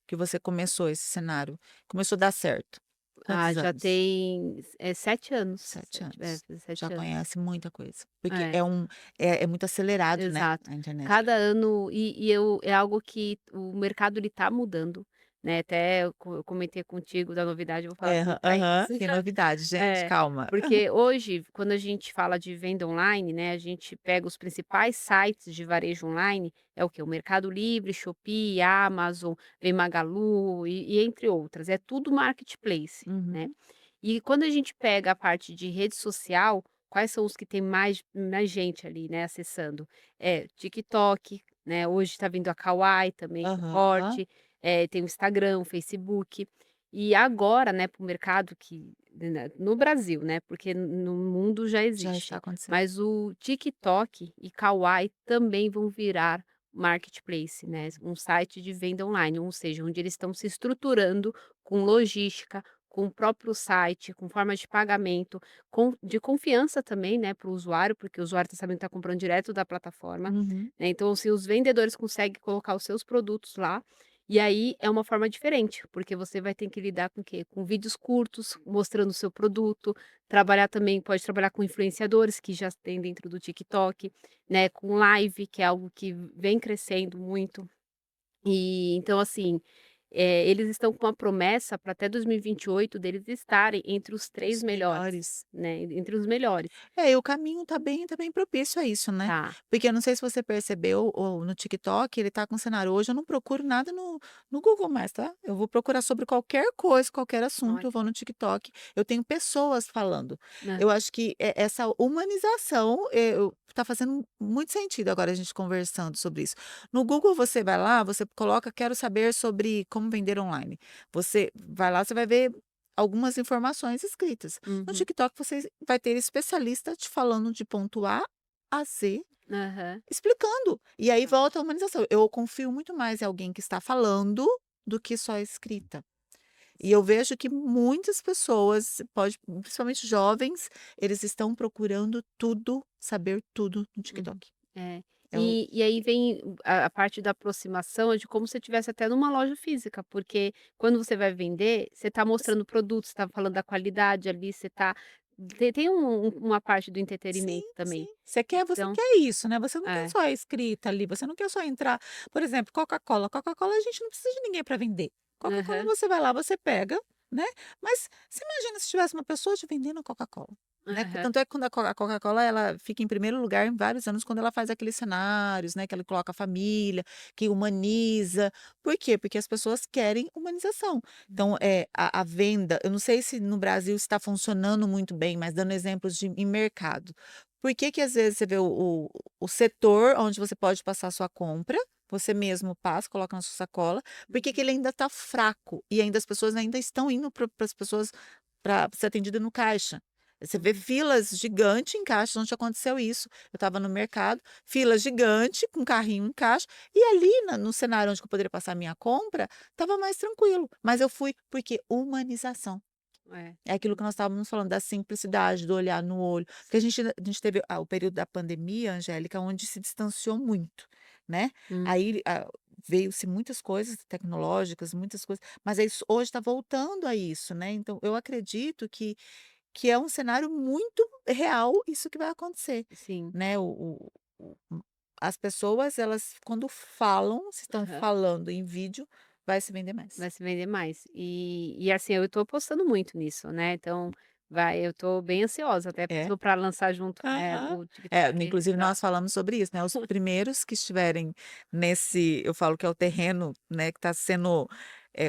que você começou esse cenário? Começou a dar certo? Quantos já anos? tem, 7 anos, 7 7 anos. faz Já 7 anos. conhece muita coisa, porque É. é muito acelerado, né, Exato. a internet. Cada ano é algo que o mercado ele tá mudando, né, até eu comentei contigo da novidade, eu vou falar É, assim para aham. eles. Tem novidade, gente, É, calma. porque hoje, quando a gente fala de venda online, né, a gente pega os principais sites de varejo online, é o que? O Mercado Livre, Shopee, Amazon, Vem Magalu e entre outras, é tudo marketplace, né. Uhum. E quando a gente pega a parte de rede social, quais são os que tem mais gente ali, né, acessando? É, TikTok, né, hoje está vindo a Kawaii também com Aham. corte, tem o Instagram, o Facebook. E agora, né, para o mercado que no Brasil, né, porque no mundo já Já está existe, acontecendo. mas o TikTok e Kawaii também vão virar marketplace, né, um site de venda online, ou seja, onde eles estão se estruturando com logística, com o próprio site, com forma de pagamento, de confiança também, né, para o usuário, porque o usuário está sabendo que está comprando direto da plataforma, Uhum. né, então se os vendedores conseguem colocar os seus produtos lá, e aí é uma forma diferente, porque você vai ter que lidar com o quê? Com vídeos curtos, mostrando o seu produto, pode trabalhar com influenciadores que já tem dentro do TikTok, né, com live, que é algo que vem crescendo muito. E então assim, eles estão com uma promessa para até 2028 deles estarem entre os 3 Os melhores, melhores. né, entre os melhores. É, e o caminho tá bem propício a isso, né. Tá, Porque eu não sei se você percebeu, ou no TikTok ele tá com cenário hoje eu não procuro nada no Google mais, tá. Eu vou procurar sobre qualquer coisa, qualquer assunto, eu vou ótimo. no TikTok, eu tenho pessoas falando. Hã, Eu acho que essa humanização, tá fazendo muito sentido agora a gente conversando sobre isso. No Google você vai lá, você coloca: "Quero saber sobre como vender online". Você vai lá, você vai ver algumas informações escritas. No uhum, TikTok você vai ter especialista te falando de ponto A a Z, Aham. explicando. E aí volta a humanização. Eu confio muito mais em alguém que está falando do que só escrita. E eu vejo que muitas pessoas, principalmente jovens, eles estão procurando tudo, saber tudo no Uhum. TikTok. É. É o E aí vem a parte da aproximação, é de como se estivesse até numa loja física, porque quando você vai vender, você está mostrando o produto, você está falando da qualidade ali, você está tem uma parte do sim, entretenimento também. sim. Você Então quer isso, né, você não quer é. só a escrita ali, você não quer só entrar por exemplo, Coca-Cola a gente não precisa de ninguém para vender. Coca-Cola Aham, você vai lá, você pega, né, mas você imagina se tivesse uma pessoa te vendendo Coca-Cola, né, aham. tanto é que quando a Coca-Cola ela fica em primeiro lugar em vários anos quando ela faz aqueles cenários, né, que ela coloca a família, que humaniza. Por quê? Porque as pessoas querem humanização. Então, Uhum. a venda eu não sei se no Brasil está funcionando muito bem, mas dando exemplos de em mercado. Por que que às vezes você vê o setor onde você pode passar a sua compra, você mesmo passa, coloca na sua sacola, por que que ele ainda está fraco e ainda as pessoas ainda estão indo para as pessoas para ser atendida no caixa. Você vê Uhum. filas gigante em caixa, onde aconteceu isso. Eu estava no mercado, fila gigante com carrinho em caixa, e ali no cenário onde eu poderia passar a minha compra, estava mais tranquilo, mas eu fui porque humanização. É. É aquilo que nós estávamos falando, da simplicidade, do olhar no olho, porque a gente teve, o período da pandemia, Angélica, onde se distanciou muito, né, Hum. aí, veio-se muitas coisas tecnológicas, muitas coisas, mas é isso hoje está voltando a isso, né, então eu acredito que é um cenário muito real isso que vai acontecer, Sim. né, as pessoas elas quando falam, se estão Aham. falando em vídeo, vai se vender mais. Vai se vender mais. E assim, eu tô apostando muito nisso, né, então eu tô bem ansiosa até É. para lançar junto, né, Aham. o É, TikTok inclusive pra nós falamos sobre isso, né, os primeiros que estiverem nesse eu falo que é o terreno, né, que está sendo,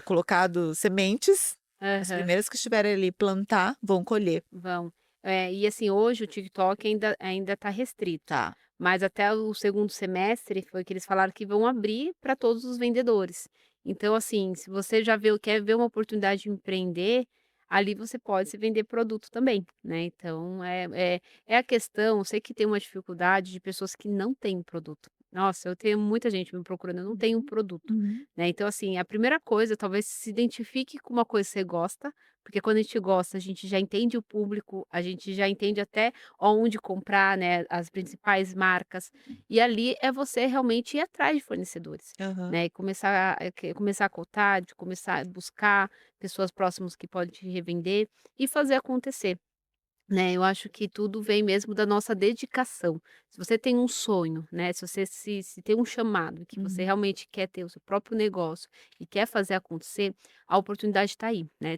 colocado sementes, as aham. primeiras que estiverem ali plantar, vão colher. Vão. E assim, hoje o TikTok ainda está restrito, Tá. mas até o segundo semestre foi que eles falaram que vão abrir para todos os vendedores. Então, assim, se você já quer ver uma oportunidade de empreender, ali você pode se vender produto também, né. Então é a questão, eu sei que tem uma dificuldade de pessoas que não têm produto. Nossa, eu tenho muita gente me procurando, eu não tenho um Uhum. produto, Uhum. né. Então, assim, a primeira coisa, talvez se identifique com uma coisa que você gosta, porque quando a gente gosta, a gente já entende o público, a gente já entende até onde comprar, né, as principais marcas, e ali é você realmente ir atrás de fornecedores, Aham. né, e começar a cotar, de começar a buscar pessoas próximas que podem te revender e fazer acontecer. Né, eu acho que tudo vem mesmo da nossa dedicação. Se você tem um sonho, né, se você se tem um chamado que você Uhum. realmente quer ter o seu próprio negócio e quer fazer acontecer, a oportunidade está aí, né.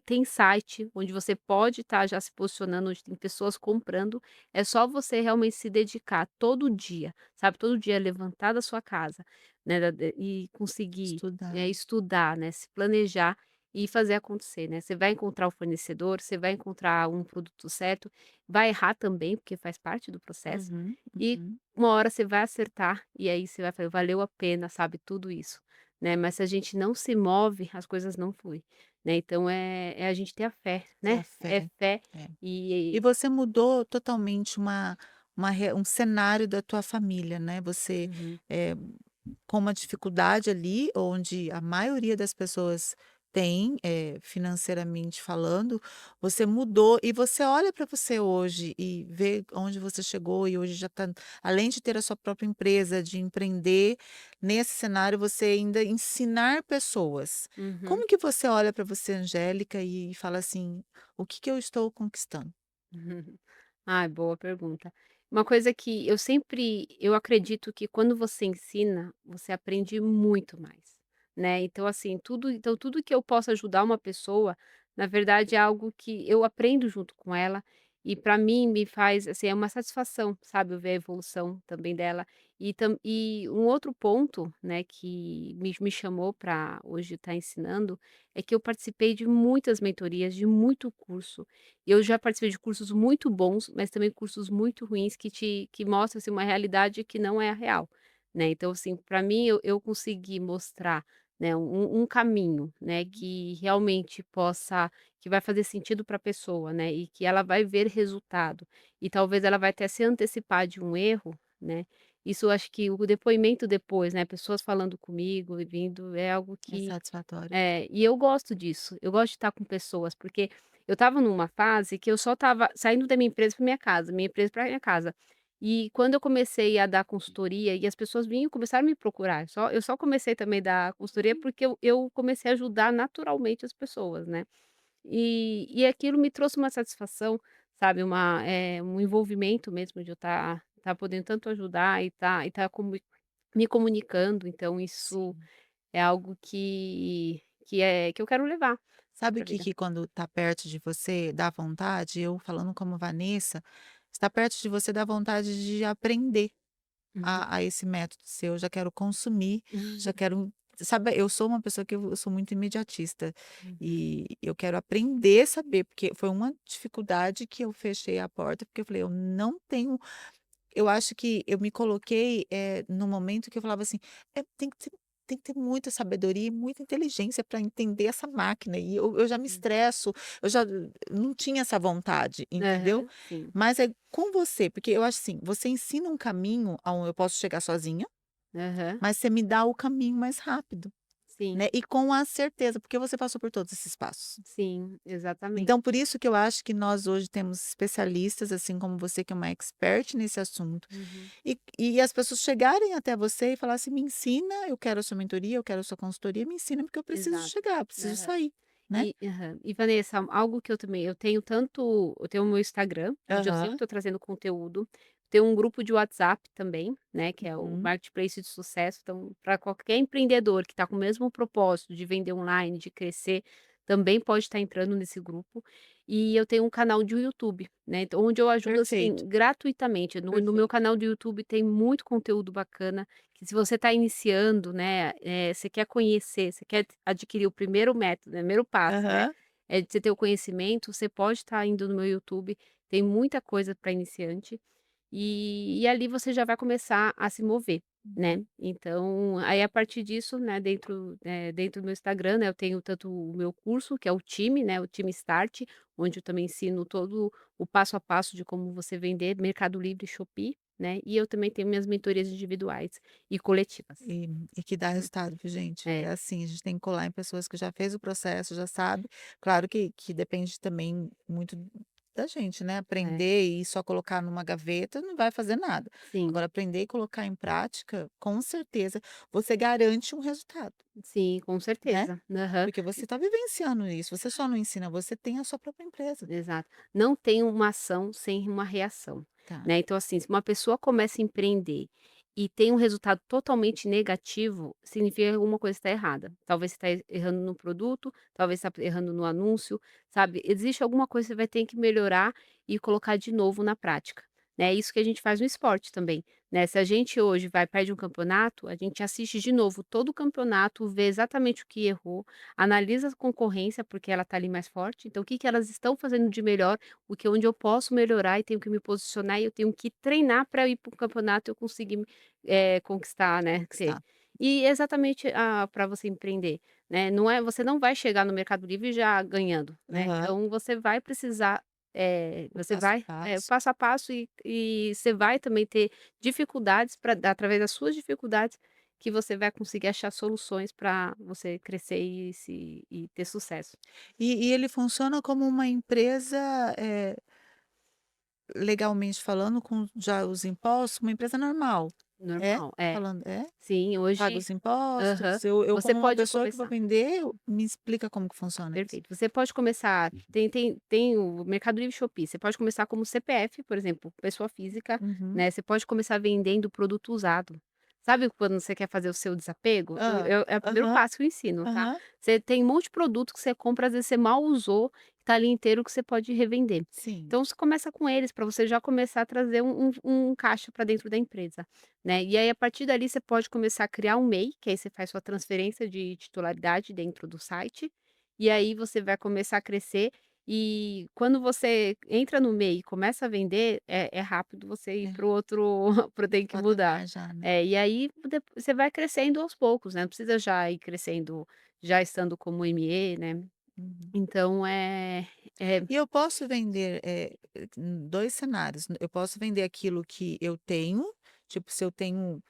Tem site onde você pode estar já se posicionando, onde tem pessoas comprando, é só você realmente se dedicar todo dia, sabe, todo dia levantar da sua casa, né, e conseguir, Estudar. estudar, né, se planejar e fazer acontecer, né. Você vai encontrar o fornecedor, você vai encontrar um produto certo, vai errar também, porque faz parte do processo, Uhum. e Uhum. uma hora você vai acertar, e aí você vai falar: "Valeu a pena", sabe, tudo isso, né. Mas se a gente não se move, as coisas não fluem, né. Então é a gente ter a fé, Ter a né. É fé. fé É. E e você mudou totalmente um cenário da tua família, né, você, uhum, eh com uma dificuldade ali, onde a maioria das pessoas tem, financeiramente falando, você mudou e você olha para você hoje e vê onde você chegou e hoje já está além de ter a sua própria empresa, de empreender, nesse cenário você ainda ensinar pessoas. uhum. Como que você olha para você, Angélica, e fala assim: "O que que eu estou conquistando?" Uhum. Ai, boa pergunta. Uma coisa que eu acredito que quando você ensina, você aprende muito mais, né. Então, assim, tudo que eu posso ajudar uma pessoa, na verdade é algo que eu aprendo junto com ela, e para mim me faz, assim, é uma satisfação, sabe, eu ver a evolução também dela. E um outro ponto, né, que me chamou para hoje estar ensinando, é que eu participei de muitas mentorias, de muito curso. Eu já participei de cursos muito bons, mas também cursos muito ruins que mostram, assim, uma realidade que não é a real, né. Então, assim, para mim eu consegui mostrar né, um caminho, né, que realmente possa que vai fazer sentido para a pessoa, né, e que ela vai ver resultado, e talvez ela vai até se antecipar de um erro, né, isso eu acho que o depoimento depois, né, pessoas falando comigo e vindo, é algo É que satisfatório. é, e eu gosto disso, eu gosto de estar com pessoas, porque eu estava numa fase que eu só estava saindo da minha empresa para minha casa, minha empresa para minha casa. E quando eu comecei a dar consultoria e as pessoas vinham começaram a me procurar, eu só comecei também a dar consultoria porque eu comecei a ajudar naturalmente as pessoas, né. E aquilo me trouxe uma satisfação, sabe, um envolvimento mesmo de eu estar podendo tanto ajudar e estar me comunicando, então isso Sim. é algo que eu quero levar Sabe o pra que vida. que quando tá perto de você dá vontade? Eu falando como Vanessa, está perto de você dá vontade de aprender Uhum. a esse método seu, eu já quero consumir, já quero sabe, eu sou uma pessoa que eu sou muito imediatista, Uhum. e eu quero aprender a saber, porque foi uma dificuldade que eu fechei a porta, porque eu falei: "Eu não tenho". Eu acho que eu me coloquei, no momento que eu falava assim: tem que ter muita sabedoria e muita inteligência para entender essa máquina", e eu já me Hum. estresso, eu já não tinha essa vontade, entendeu. Aham, sim. Mas é com você, porque eu acho assim, você ensina um caminho aonde eu posso chegar sozinha, Aham. mas você me dá o caminho mais rápido, Sim, né, e com a certeza, porque você passou por todos esses passos. sim, exatamente. Então por isso que eu acho que nós hoje temos especialistas, assim como você que é uma expert nesse assunto, Uhum. e as pessoas chegarem até você e falar assim: "Me ensina, eu quero a sua mentoria, eu quero a sua consultoria, me ensina porque eu preciso Exato. chegar, eu preciso Aham. sair", né. E Vanessa, algo que eu tenho o meu Instagram, onde eu sempre Aham. estou trazendo conteúdo, tenho um grupo de WhatsApp também, né, que é o Uhum. Marketplace de Sucesso, então para qualquer empreendedor que está com o mesmo propósito de vender online, de crescer, também pode estar entrando nesse grupo. E eu tenho um canal de YouTube, né, então onde eu ajudo, Perfeito, assim, gratuitamente. No meu perfeito. canal do YouTube tem muito conteúdo bacana, que se você está iniciando, né, você quer conhecer, você quer adquirir o primeiro método, né, primeiro passo, né, Aham. é de você ter o conhecimento, você pode estar indo no meu YouTube, tem muita coisa para iniciante, e ali você já vai começar a se mover, né. Então, aí a partir disso, né, dentro do meu Instagram, né, eu tenho tanto o meu curso, que é o time, né, o time Start, onde eu também ensino todo o passo a passo de como você vender Mercado Livre e Shopee, né, e eu também tenho minhas mentorias individuais e coletivas. E que dá resultado, viu, gente. É É, assim, a gente tem que colar em pessoas que já fez o processo, já sabe. Claro que depende também muito da gente, né, é, aprender e só colocar numa gaveta não vai fazer nada. sim, Agora aprender e colocar em prática, com certeza você garante um resultado, sim, com né, certeza. Aham. porque você está vivenciando isso, você só não ensina, você tem a sua própria empresa. Exato. Não tem uma ação sem uma reação, Tá. né, então, assim, se uma pessoa começa a empreender e tem um resultado totalmente negativo, significa que alguma coisa está errada. Talvez você está errando no produto, talvez está errando no anúncio, sabe. Existe alguma coisa que você vai ter que melhorar e colocar de novo na prática, né. É isso que a gente faz no esporte também, né. Se a gente hoje vai perde um campeonato, a gente assiste de novo todo o campeonato, vê exatamente o que errou, analisa a concorrência, porque ela está ali mais forte, então o que que elas estão fazendo de melhor, o que onde eu posso melhorar e tenho que me posicionar e eu tenho que treinar para ir para o campeonato e eu conseguir, conquistar, né, ter. Conquistar. E exatamente, para você empreender, né, não é você não vai chegar no Mercado Livre já ganhando, né, Aham. então você vai precisar, O você passo vai a passo. passo a passo e você vai também ter dificuldades para através das suas dificuldades que você vai conseguir achar soluções para você crescer e ter sucesso. E ele funciona como uma empresa, legalmente falando, com já os impostos, uma empresa normal, é? Normal, é. Falando é? Sim, Paga hoje os aham. impostos, eu Você como uma pode pessoa que vou começar. vender, me explica como que funciona isso. Perfeito. Você pode começar tem o Mercado Livre e Shopee, você pode começar como CPF, por exemplo, pessoa física, Uhum. né, você pode começar vendendo produto usado. Sabe quando você quer fazer o seu desapego? Hã. É o primeiro Aham, passo que eu ensino, tá. aham. Você tem um monte de produto que você compra, às vezes você mal usou, que tá ali inteiro que você pode revender. Sim. Então você começa com eles, para você já começar a trazer um caixa para dentro da empresa, né. E aí a partir dali você pode começar a criar um MEI, que aí você faz sua transferência de titularidade dentro do site, e aí você vai começar a crescer, E quando você entra no meio e começa a vender, é rápido você ir É, para o outro para tem que mudar. patamar já, né. E aí você vai crescendo aos poucos, né, não precisa já ir crescendo já estando como ME, né. Uhum. Então é E eu posso vender, 2 cenários, eu posso vender aquilo que eu tenho, tipo, se eu tenho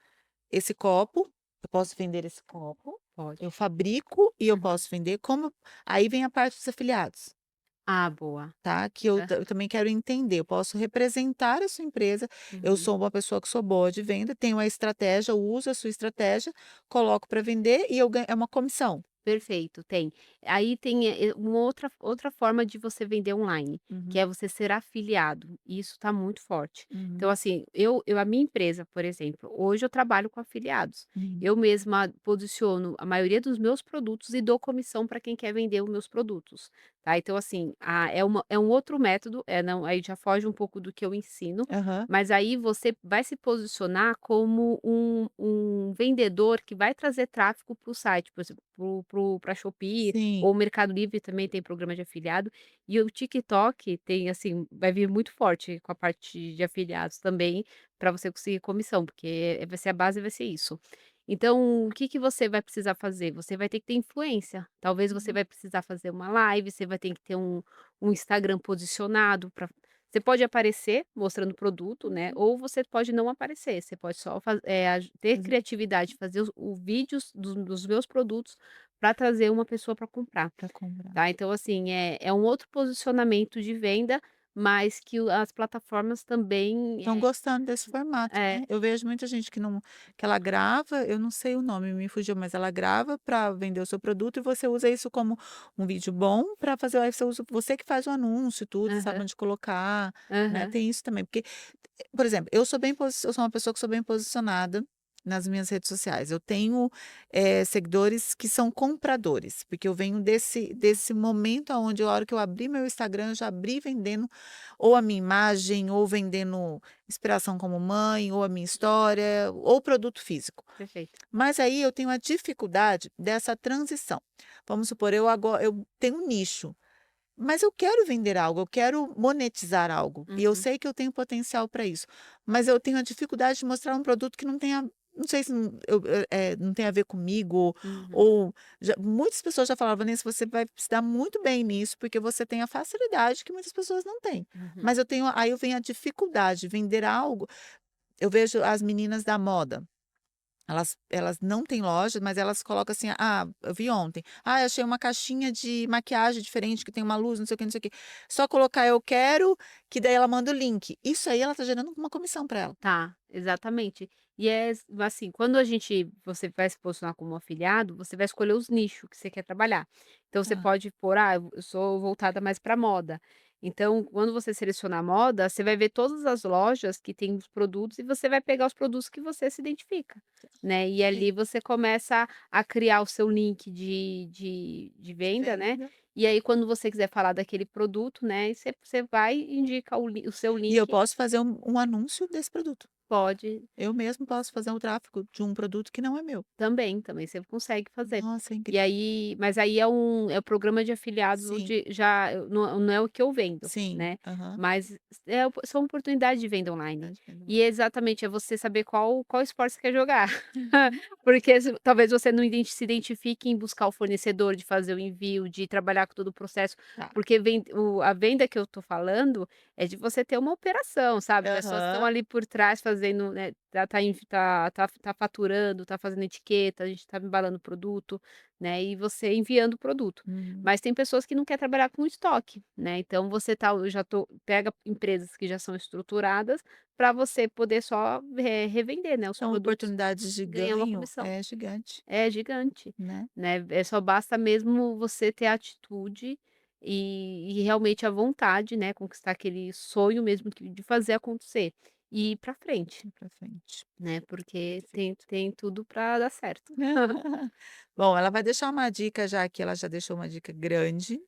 esse copo, eu posso vender esse copo, eu pode. fabrico e eu Uhum. posso vender, como aí vem a parte dos afiliados. Ah, boa. Tá, que eu Aham. também quero entender, eu posso representar a sua empresa, eu Uhum. sou uma pessoa que sou boa de venda, tenho a estratégia, eu uso a sua estratégia, coloco para vender e eu ganho é uma comissão. Perfeito, tem. Aí tem, uma outra forma de você vender online, que Uhum, é você ser afiliado, e isso está muito forte. Então, uhum, assim, eu a minha empresa, por exemplo, hoje eu trabalho com afiliados. uhum. Eu mesma posiciono a maioria dos meus produtos e dou comissão para quem quer vender os meus produtos, tá. Então, assim, é um outro método, não, aí já foge um pouco do que eu ensino, Aham. mas aí você vai se posicionar como um vendedor que vai trazer tráfego para o site, por exemplo, para Shopee Sim. ou o Mercado Livre também tem programa de afiliado, e o TikTok tem, assim, vai vir muito forte com a parte de afiliados também, para você conseguir comissão, porque vai ser a base vai ser isso. Então, o que que você vai precisar fazer? Você vai ter que ter influência, talvez você Uhum, vai precisar fazer uma live, você vai ter que ter um Instagram posicionado para você pode aparecer mostrando o produto, né, uhum. ou você pode não aparecer, você pode só ter Fazer criatividade, fazer o vídeos dos meus produtos para trazer uma pessoa para comprar, pra comprar. tá. Então assim, é um outro posicionamento de venda, mas que as plataformas também, Estão gostando desse formato, é né. Eu vejo muita gente que ela grava, eu não sei o nome, me fugiu, mas ela grava para vender o seu produto e você usa isso como um vídeo bom para fazer aí você que faz o anúncio e tudo, sabe aham, onde colocar, né, aham, tem isso também, porque por exemplo, eu sou uma pessoa que sou bem posicionada nas minhas redes sociais. Eu tenho, seguidores que são compradores, porque eu venho desse momento aonde a hora que eu abri meu Instagram, eu já abri vendendo ou a minha imagem, ou vendendo inspiração como mãe, ou a minha história, ou produto físico. perfeito. Mas aí eu tenho a dificuldade dessa transição. Vamos supor, eu tenho um nicho, mas eu quero vender algo, eu quero monetizar algo, e eu Uhum, sei que eu tenho potencial para isso, mas eu tenho a dificuldade de mostrar um produto que não tenha, não sei se não tem a ver comigo, uhum, ou muitas pessoas já falaram: "Vanessa, você vai se dar muito bem nisso, porque você tem a facilidade que muitas pessoas não têm". uhum. Mas aí eu venho a dificuldade de vender algo. Eu vejo as meninas da moda, elas não têm loja, mas elas colocam assim: "Ah, eu vi ontem. Ah, eu achei uma caixinha de maquiagem diferente que tem uma luz, não sei o que, não sei o quê". Só colocar "eu quero", que daí ela manda o link. Isso aí ela tá gerando uma comissão para ela. Tá, exatamente. E assim, quando você vai se posicionar como afiliado, você vai escolher os nichos que você quer trabalhar. Então você Tá. pode pôr: "Ah, eu sou voltada mais para moda". Então, quando você selecionar moda, você vai ver todas as lojas que têm os produtos e você vai pegar os produtos que você se identifica, né. E E ali você começa a criar o seu link de venda, né. venda. E aí quando você quiser falar daquele produto, né, você vai e indica o seu E eu link, posso fazer um anúncio desse produto. pode. Eu mesmo posso fazer o tráfego de um produto que não é meu. Também você consegue fazer. Nossa, é E incrível. aí mas aí é o programa de afiliados Sim, onde já não é o que eu vendo, sim. né, Aham. mas são oportunidades de venda online. Verdade, venda E exatamente, é você saber qual esporte você quer jogar. Porque talvez você não se identifique em buscar o fornecedor, de fazer o envio, de trabalhar com todo o processo, tá. porque a venda que eu tô falando é de você ter uma operação, sabe, pessoas estão Aham. ali por trás fazendo, né, tá faturando, tá fazendo etiqueta, a gente tá embalando o produto, né, e você enviando o produto. Uhum. Mas tem pessoas que não quer trabalhar com estoque, né, então você eu já tô pega empresas que já são estruturadas, para você poder só revender, né, os São produtos oportunidades de e ganhar uma ganho, comissão. é gigante, É gigante, né. né, só basta mesmo você ter atitude e realmente a vontade, né, conquistar aquele sonho mesmo de fazer acontecer, e ir pra frente, Ir pra frente. né, porque tem Perfeito. tem tudo para dar certo. Bom, ela vai deixar uma dica já que ela já deixou uma dica grande,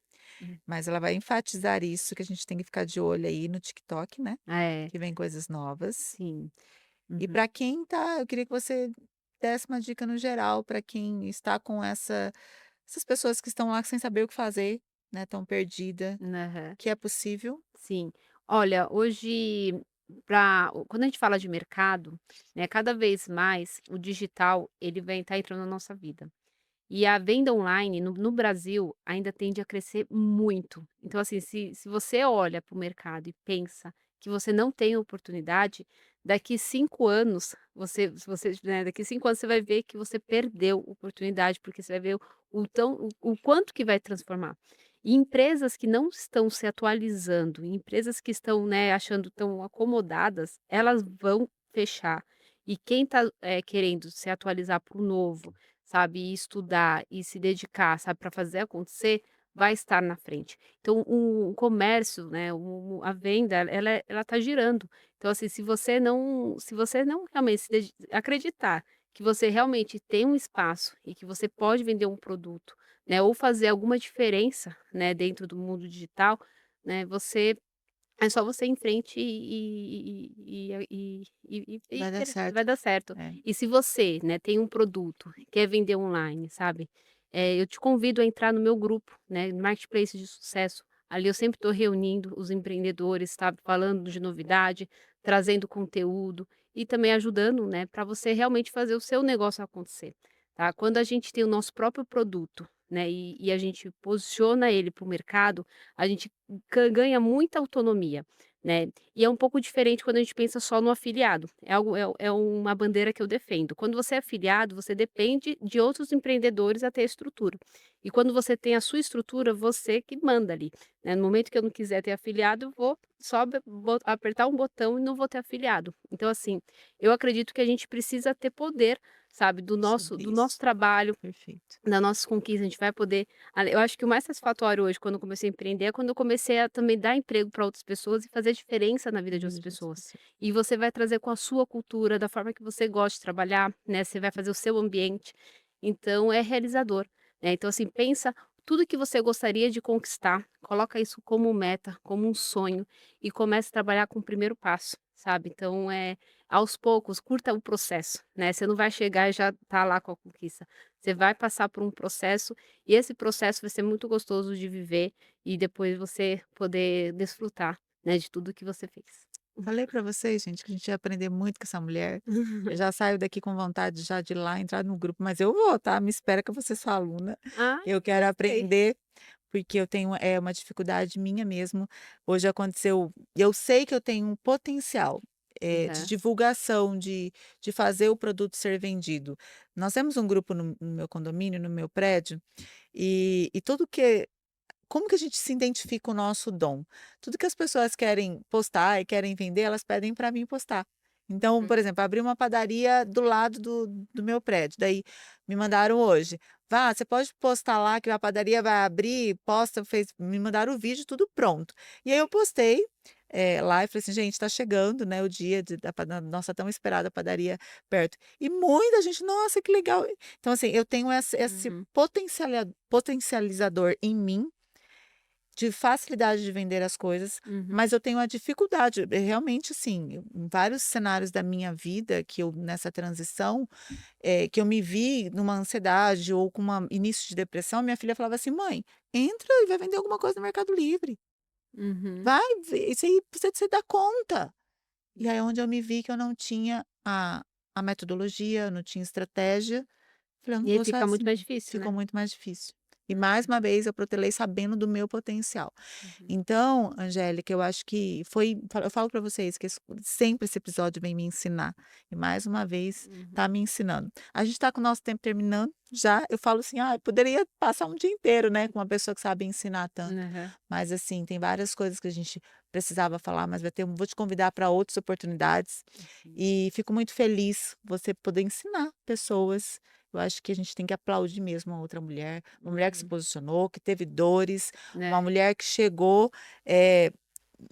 Hum. mas ela vai enfatizar isso, que a gente tem que ficar de olho aí no TikTok, né, É, que vem coisas novas. sim. E Uhum. para quem tá eu queria que você desse uma dica no geral para quem está com essas pessoas que estão lá sem saber o que fazer, né, tão perdida, Aham. que é possível. Sim. Olha, hoje, quando a gente fala de mercado, né, cada vez mais o digital ele vem tá entrando na nossa vida. E a venda online no Brasil ainda tende a crescer muito. Então, assim, se você olha para o mercado e pensa que você não tem oportunidade, daqui 5 anos, se você, né, daqui 5 anos você vai ver que você perdeu oportunidade, porque você vai ver o quanto que vai transformar. E empresas que não estão se atualizando, empresas que estão, né, achando tão acomodadas, elas vão fechar. E quem está querendo se atualizar para o novo, sabe, e estudar e se dedicar, sabe, para fazer acontecer, vai estar na frente. Então o comércio, né, a venda, ela tá girando. Então, assim, se você não realmente acreditar que você realmente tem um espaço e que você pode vender um produto, né, ou fazer alguma diferença, né, dentro do mundo digital, né, é só você ir em frente e Vai dar querer, certo. vai dar certo. É. E se você, né, tem um produto, quer vender online, sabe, eu te convido a entrar no meu grupo, né, Marketplace de Sucesso. Ali eu sempre estou reunindo os empreendedores, sabe, falando de novidade, trazendo conteúdo e também ajudando, né, para você realmente fazer o seu negócio acontecer, tá. Quando a gente tem o nosso próprio produto, né, e a gente posiciona ele para o mercado, a gente ganha muita autonomia, né. E é um pouco diferente quando a gente pensa só no afiliado, é algo é uma bandeira que eu defendo. Quando você é afiliado, você depende de outros empreendedores a ter estrutura. E quando você tem a sua estrutura, você que manda ali, né. No momento que eu não quiser ter afiliado, eu vou só apertar um botão e não vou ter afiliado. Então, assim, eu acredito que a gente precisa ter poder, sabe, do nosso Sobre do nosso isso. trabalho, Perfeito. das nossas conquistas. A gente vai poder eu acho que o mais satisfatório hoje, quando eu comecei a empreender, é quando eu comecei a também dar emprego para outras pessoas e fazer diferença na vida Na de outras vida de outras pessoas. pessoas. E você vai trazer com a sua cultura, da forma que você gosta de trabalhar, né, você vai fazer o seu ambiente, então é realizador, né. Então, assim, pensa tudo que você gostaria de conquistar, coloca isso como meta, como um sonho e comece a trabalhar com o primeiro passo, sabe. Então, aos poucos, curta o processo, né, você não vai chegar e já tá lá com a conquista. Você vai passar por um processo e esse processo vai ser muito gostoso de viver e depois você poder desfrutar, né, de tudo que você fez. Falei pra vocês, gente, que a gente ia aprender muito com essa mulher. Eu já saio daqui com vontade já de ir lá entrar no grupo, mas eu vou, tá? Me espera que eu vou ser sua aluna. Ah, Eu quero gostei. aprender, porque eu tenho uma dificuldade minha mesmo. Hoje aconteceu eu sei que eu tenho um potencial, de Aham. divulgação, de fazer o produto ser vendido. Nós temos um grupo no meu condomínio, no meu prédio, e tudo que como que a gente se identifica o nosso dom? Tudo que as pessoas querem postar e querem vender, elas pedem para mim postar. Então, Hum. por exemplo, abri uma padaria do lado do meu prédio, daí me mandaram hoje: "Vá, você pode postar lá que a padaria vai abrir, posta, fez", me mandaram o vídeo tudo pronto. E aí eu postei, lá e falei assim: "Gente, está chegando, né, o dia da nossa tão esperada padaria perto". E muita gente: "Nossa, que legal". Então, assim, eu tenho esse Uhum, potencializador em mim, de facilidade de vender as coisas, uhum, mas eu tenho a dificuldade, realmente, assim, em vários cenários da minha vida que eu nessa transição, que eu me vi numa ansiedade ou com uma início de depressão, minha filha falava assim: "Mãe, entra e vai vender alguma coisa no Mercado Livre, uhum. vai isso aí você dá conta". E aí onde eu me vi que eu não tinha a metodologia, eu não tinha estratégia, falei: "Eu não E aí vou fica muito sozinha", mais difícil, ficou né. muito mais difícil. E mais Uhum, uma vez eu protelei sabendo do meu potencial. uhum, Então, Angélica, eu acho que eu falo para vocês que sempre esse episódio vem me ensinar, e mais uma vez uhum. está me ensinando. A gente está com o nosso tempo terminando já, eu falo assim: "Ah, poderia passar um dia inteiro, né, com uma pessoa que sabe ensinar tanto", Aham. mas assim, tem várias coisas que a gente precisava falar, mas vou te convidar para outras oportunidades, Uhum, e fico muito feliz você poder ensinar pessoas. Eu acho que a gente tem que aplaudir mesmo a outra mulher, uma mulher que se uhum. posicionou, que teve dores, uma É. mulher que chegou, eh,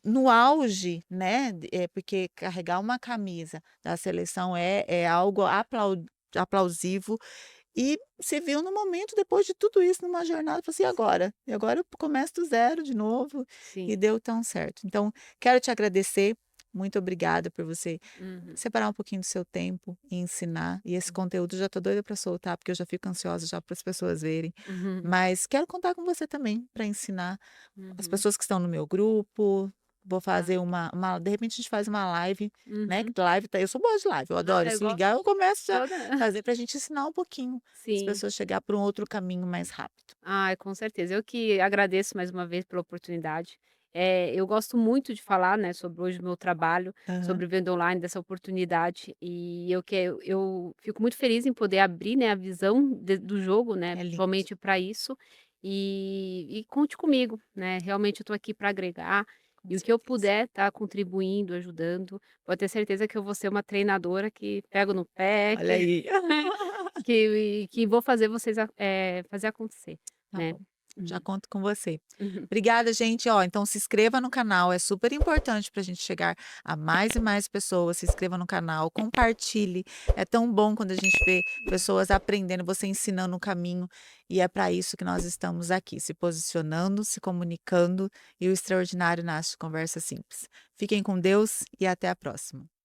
no auge, né, porque carregar uma camisa da seleção é algo aplausível, e se viu no momento, depois de tudo isso, numa jornada, falou assim: "E agora? E agora eu começo do zero de novo", Sim. e deu tão certo. Então, quero te agradecer, Muito obrigada por você Uhum, separar um pouquinho do seu tempo e ensinar. E esse conteúdo já tô doida para soltar, porque eu já fico ansiosa já para as pessoas verem. uhum, Mas quero contar com você também para ensinar as uhum. pessoas que estão no meu grupo. Vou Tá. fazer de repente a gente faz uma live, né, que Uhum. live tá eu sou boa de live, eu adoro, Ah, eu se gosto ligar eu começo a toda fazer para a gente ensinar um pouquinho, as sim. pessoas chegar para um outro caminho mais rápido. Ai, com certeza. Eu que agradeço mais uma vez pela oportunidade. Eu gosto muito de falar, né, sobre hoje o meu trabalho, Aham, sobre venda online, dessa oportunidade, e eu fico muito feliz em poder abrir, né, a visão do jogo, né, é lindo. principalmente para isso, e conte comigo, né, realmente eu estou aqui para agregar, Com e o que eu certeza. puder estar contribuindo, ajudando, pode ter certeza que eu vou ser uma treinadora que pego no pé, Olha aí. que vou fazer vocês fazer acontecer, Tá né. bom, já Uhum. conto com você. Uhum. Obrigada, gente. Ó, então se inscreva no canal, é super importante para a gente chegar a mais e mais pessoas. Se inscreva no canal, compartilhe. É tão bom quando a gente vê pessoas aprendendo, você ensinando o caminho. E é para isso que nós estamos aqui, se posicionando, se comunicando. E o extraordinário nasce de conversa simples. Fiquem com Deus e até a próxima.